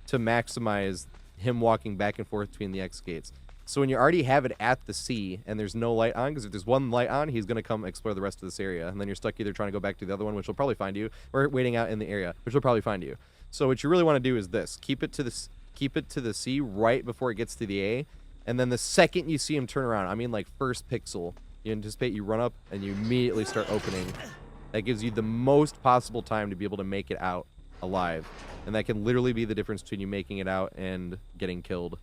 to maximize him walking back and forth between the exit gates. So when you already have it at the C and there's no light on, because if there's one light on, he's going to come explore the rest of this area. And then you're stuck either trying to go back to the other one, which will probably find you, or waiting out in the area, which will probably find you. So what you really want to do is this. Keep it to the C right before it gets to the A. And then the second you see him turn around, I mean like first pixel, you anticipate you run up and you immediately start opening. That gives you the most possible time to be able to make it out alive. And that can literally be the difference between you making it out and getting killed.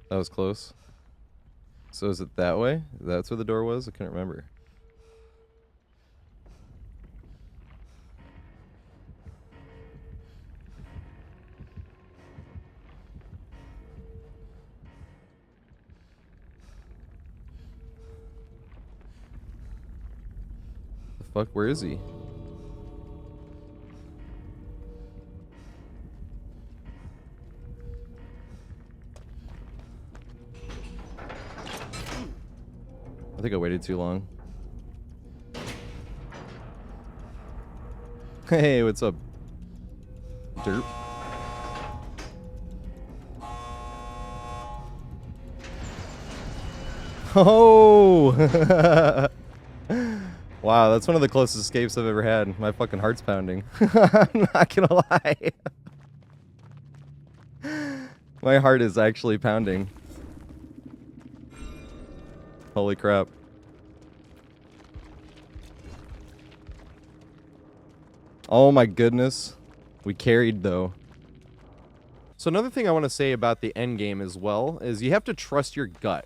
That was close. So is it that way? That's where the door was? I couldn't remember. The fuck? Where is he? I think I waited too long. Hey, what's up, derp? Oh! Wow, that's one of the closest escapes I've ever had. My fucking heart's pounding. I'm not gonna lie. My heart is actually pounding. Holy crap. Oh my goodness. We carried though. So another thing I want to say about the end game as well is you have to trust your gut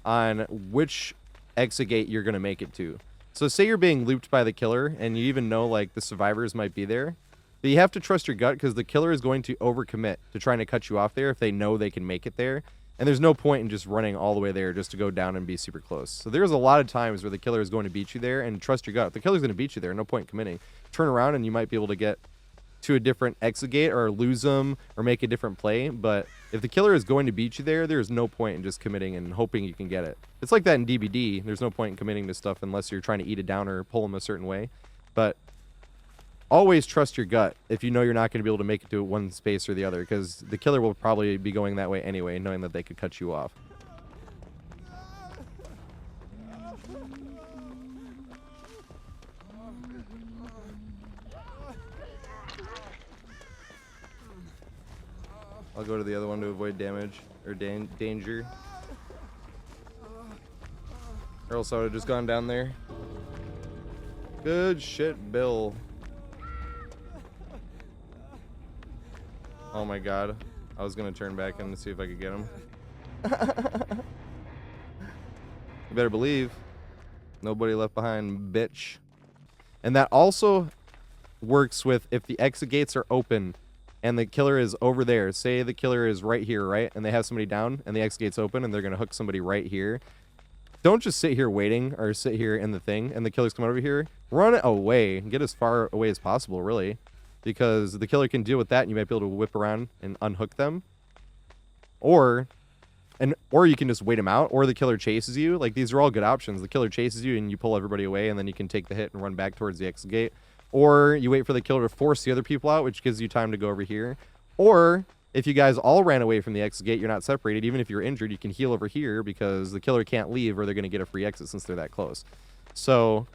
on which exit gate you're going to make it to. So say you're being looped by the killer and you even know like the survivors might be there. But you have to trust your gut because the killer is going to overcommit to trying to cut you off there if they know they can make it there. And there's no point in just running all the way there just to go down and be super close. So there's a lot of times where the killer is going to beat you there, and trust your gut. If the killer's going to beat you there, no point in committing. Turn around and you might be able to get to a different exit gate or lose them or make a different play. But if the killer is going to beat you there, there's no point in just committing and hoping you can get it. It's like that in DBD. There's no point in committing to stuff unless you're trying to eat it down or pull them a certain way. But always trust your gut if you know you're not going to be able to make it to one space or the other, because the killer will probably be going that way anyway, knowing that they could cut you off. I'll go to the other one to avoid damage or danger. Or else I would have just gone down there. Good shit, Bill. Oh my god. I was gonna turn back in to see if I could get him. You better believe. Nobody left behind, bitch. And that also works with if the exit gates are open and the killer is over there. Say the killer is right here, right? And they have somebody down and the exit gate's open and they're gonna hook somebody right here. Don't just sit here waiting or sit here in the thing and the killer's coming over here. Run away. Get as far away as possible, really. Because the killer can deal with that and you might be able to whip around and unhook them. Or you can just wait him out, or the killer chases you. Like, these are all good options. The killer chases you and you pull everybody away and then you can take the hit and run back towards the exit gate. Or you wait for the killer to force the other people out, which gives you time to go over here. Or if you guys all ran away from the exit gate, you're not separated. Even if you're injured, you can heal over here because the killer can't leave or they're going to get a free exit since they're that close. So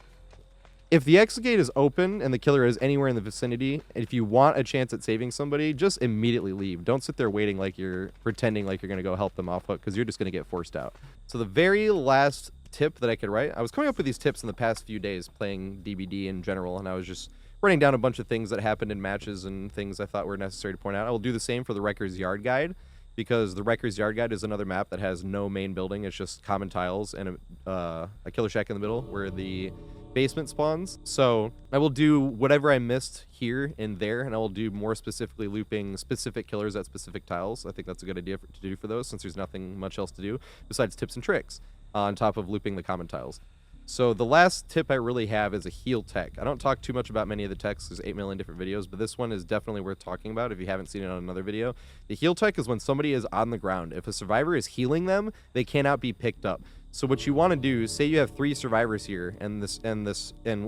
if the exit gate is open and the killer is anywhere in the vicinity, if you want a chance at saving somebody, just immediately leave. Don't sit there waiting like you're pretending like you're going to go help them off hook, because you're just going to get forced out. So the very last tip that I could write, I was coming up with these tips in the past few days playing DBD in general, and I was just writing down a bunch of things that happened in matches and things I thought were necessary to point out. I will do the same for the Wrecker's Yard Guide, because the Wrecker's Yard Guide is another map that has no main building. It's just common tiles and a killer shack in the middle where the basement spawns. So I will do whatever I missed here and there, and I will do more specifically looping specific killers at specific tiles. I think that's a good idea to do for those, since there's nothing much else to do besides tips and tricks on top of looping the common tiles. So the last tip I really have is a heal tech. I don't talk too much about many of the techs. There's 8 million different videos, but this one is definitely worth talking about if you haven't seen it on another video. The heal tech is when somebody is on the ground. If a survivor is healing them, they cannot be picked up. So what you want to do, say you have 3 survivors here and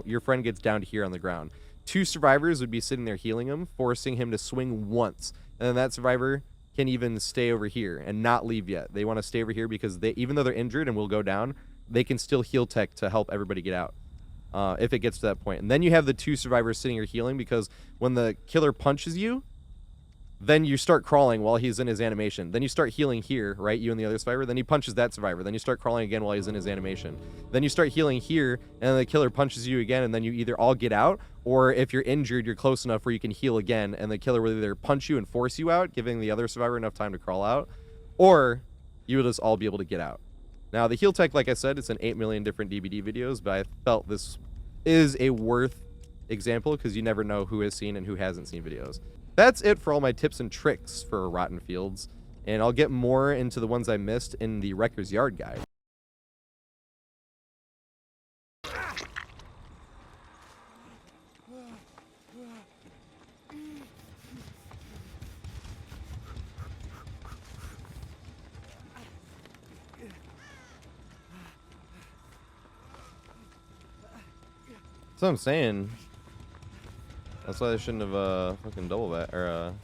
your friend gets down to here on the ground. 2 survivors would be sitting there healing him, forcing him to swing once. And then that survivor can even stay over here and not leave yet. They want to stay over here because even though they're injured and will go down, they can still heal tech to help everybody get out if it gets to that point. And then you have the 2 survivors sitting here healing, because when the killer punches you, then you start crawling while he's in his animation. Then you start healing here, right? You and the other survivor. Then he punches that survivor. Then you start crawling again while he's in his animation. Then you start healing here, and the killer punches you again, and then you either all get out, or if you're injured, you're close enough where you can heal again, and the killer will either punch you and force you out, giving the other survivor enough time to crawl out, or you will just all be able to get out. Now, the heel tech, like I said, it's in 8 million different DVD videos, but I felt this is a worth example because you never know who has seen and who hasn't seen videos. That's it for all my tips and tricks for Rotten Fields, and I'll get more into the ones I missed in the Wrecker's Yard guide. That's what I'm saying. That's why they shouldn't have fucking double back or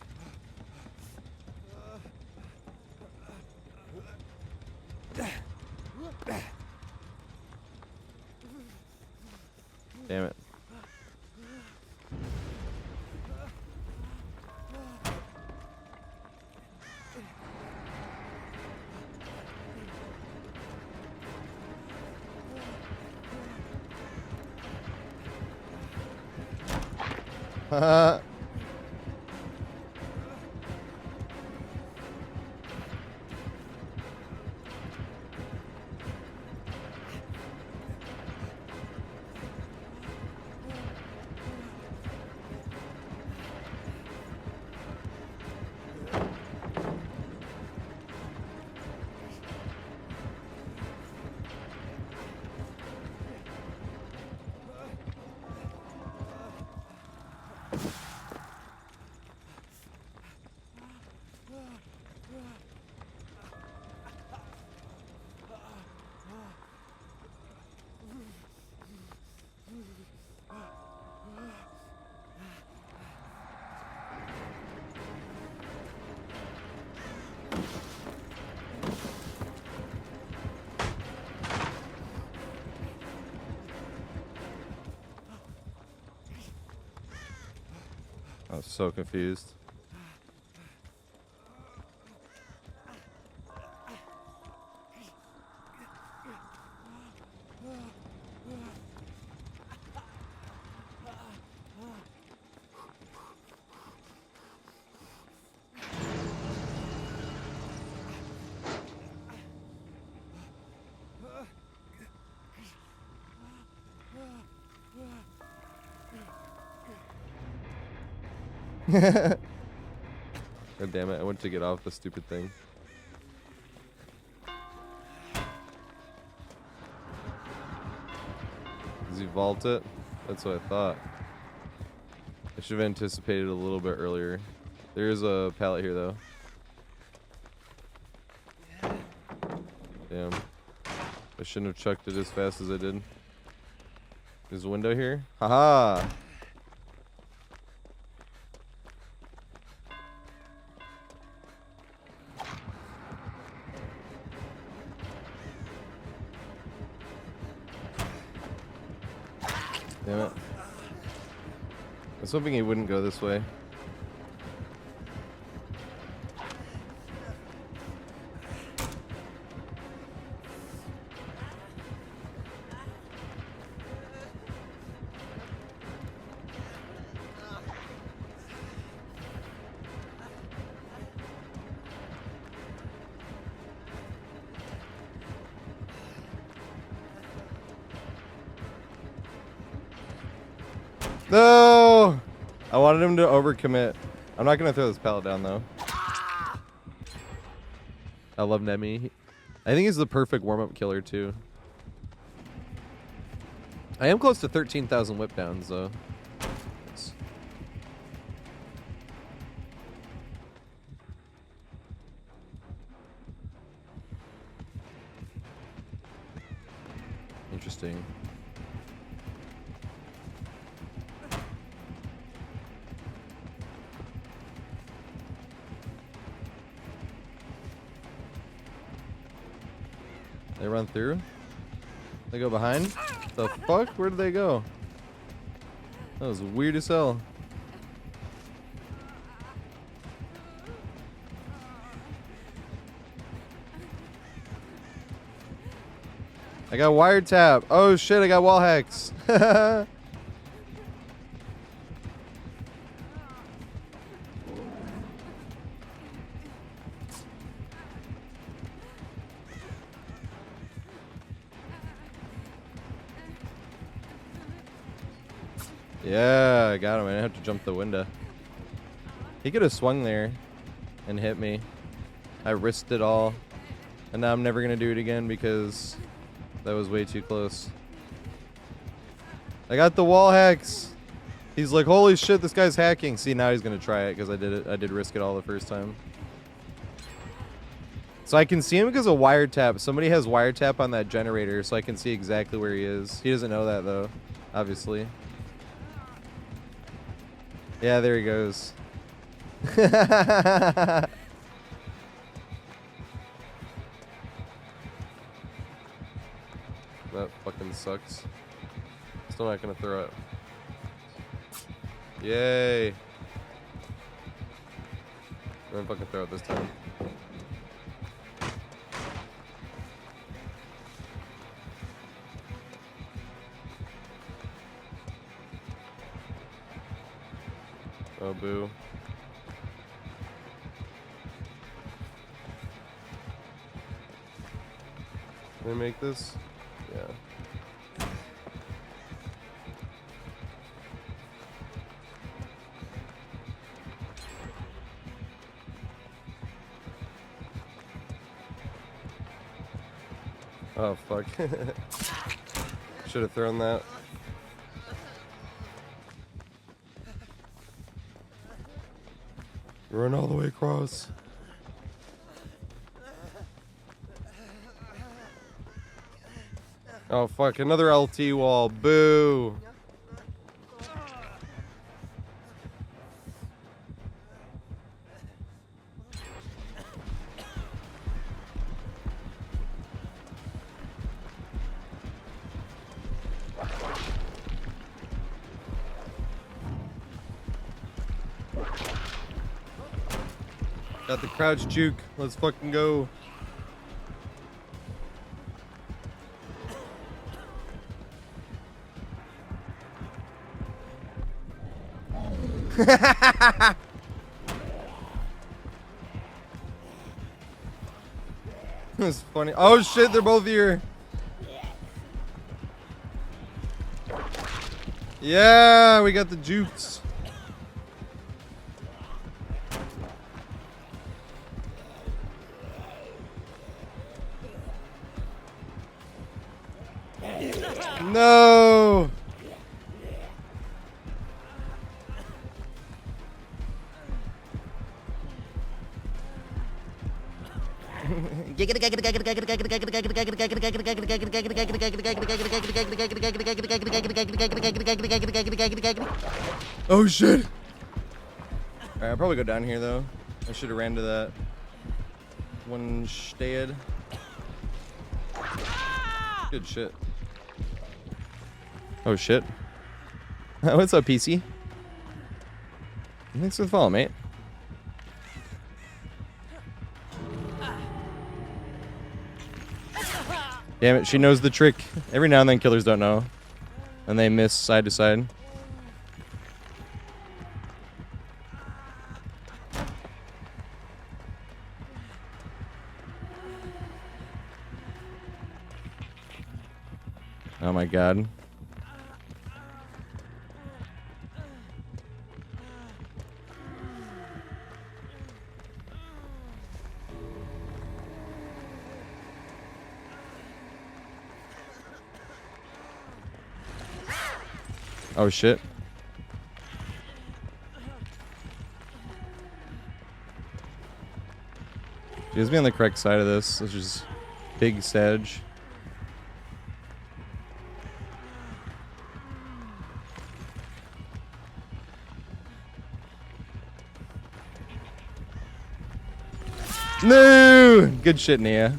damn it. Haha. I was so confused. God damn it, I went to get off the stupid thing. Does he vault it? That's what I thought. I should have anticipated a little bit earlier. There is a pallet here though. Damn. I shouldn't have chucked it as fast as I did. There's a window here. Haha! Damn it. I was hoping he wouldn't go this way. No! I wanted him to overcommit. I'm not gonna throw this pallet down though. I love Nemi. I think he's the perfect warm-up killer too. I am close to 13,000 whip downs though. It's interesting. They run through? They go behind? The fuck? Where did they go? That was weird as hell. I got wiretap. Oh shit, I got wall hacks. Yeah, I got him. I didn't have to jump the window. He could have swung there and hit me. I risked it all. And now I'm never going to do it again because that was way too close. I got the wall hacks. He's like, holy shit, this guy's hacking. See, now he's going to try it because I did it. I did risk it all the first time. So I can see him because of wiretap. Somebody has wiretap on that generator, so I can see exactly where he is. He doesn't know that, though, obviously. Yeah, there he goes. That fucking sucks. Still not gonna throw it. Yay. I'm gonna fucking throw it this time. Oh, boo. Can I make this? Yeah. Oh, fuck. Should have thrown that. Run all the way across. Oh, fuck. Another LT wall. Boo. Got the crouch juke. Let's fucking go. That's funny. Oh shit, they're both here. Yeah, we got the jukes. No. Oh shit. Alright, I'll probably go down here though. I should have ran to that one instead. Good shit. Oh shit. What's up, PC? Thanks for the follow, mate. Damn it, she knows the trick. Every now and then killers don't know. And they miss side to side. Oh my god. Oh shit. She has me on the correct side of this. This is big sedge. No! Good shit, Nia.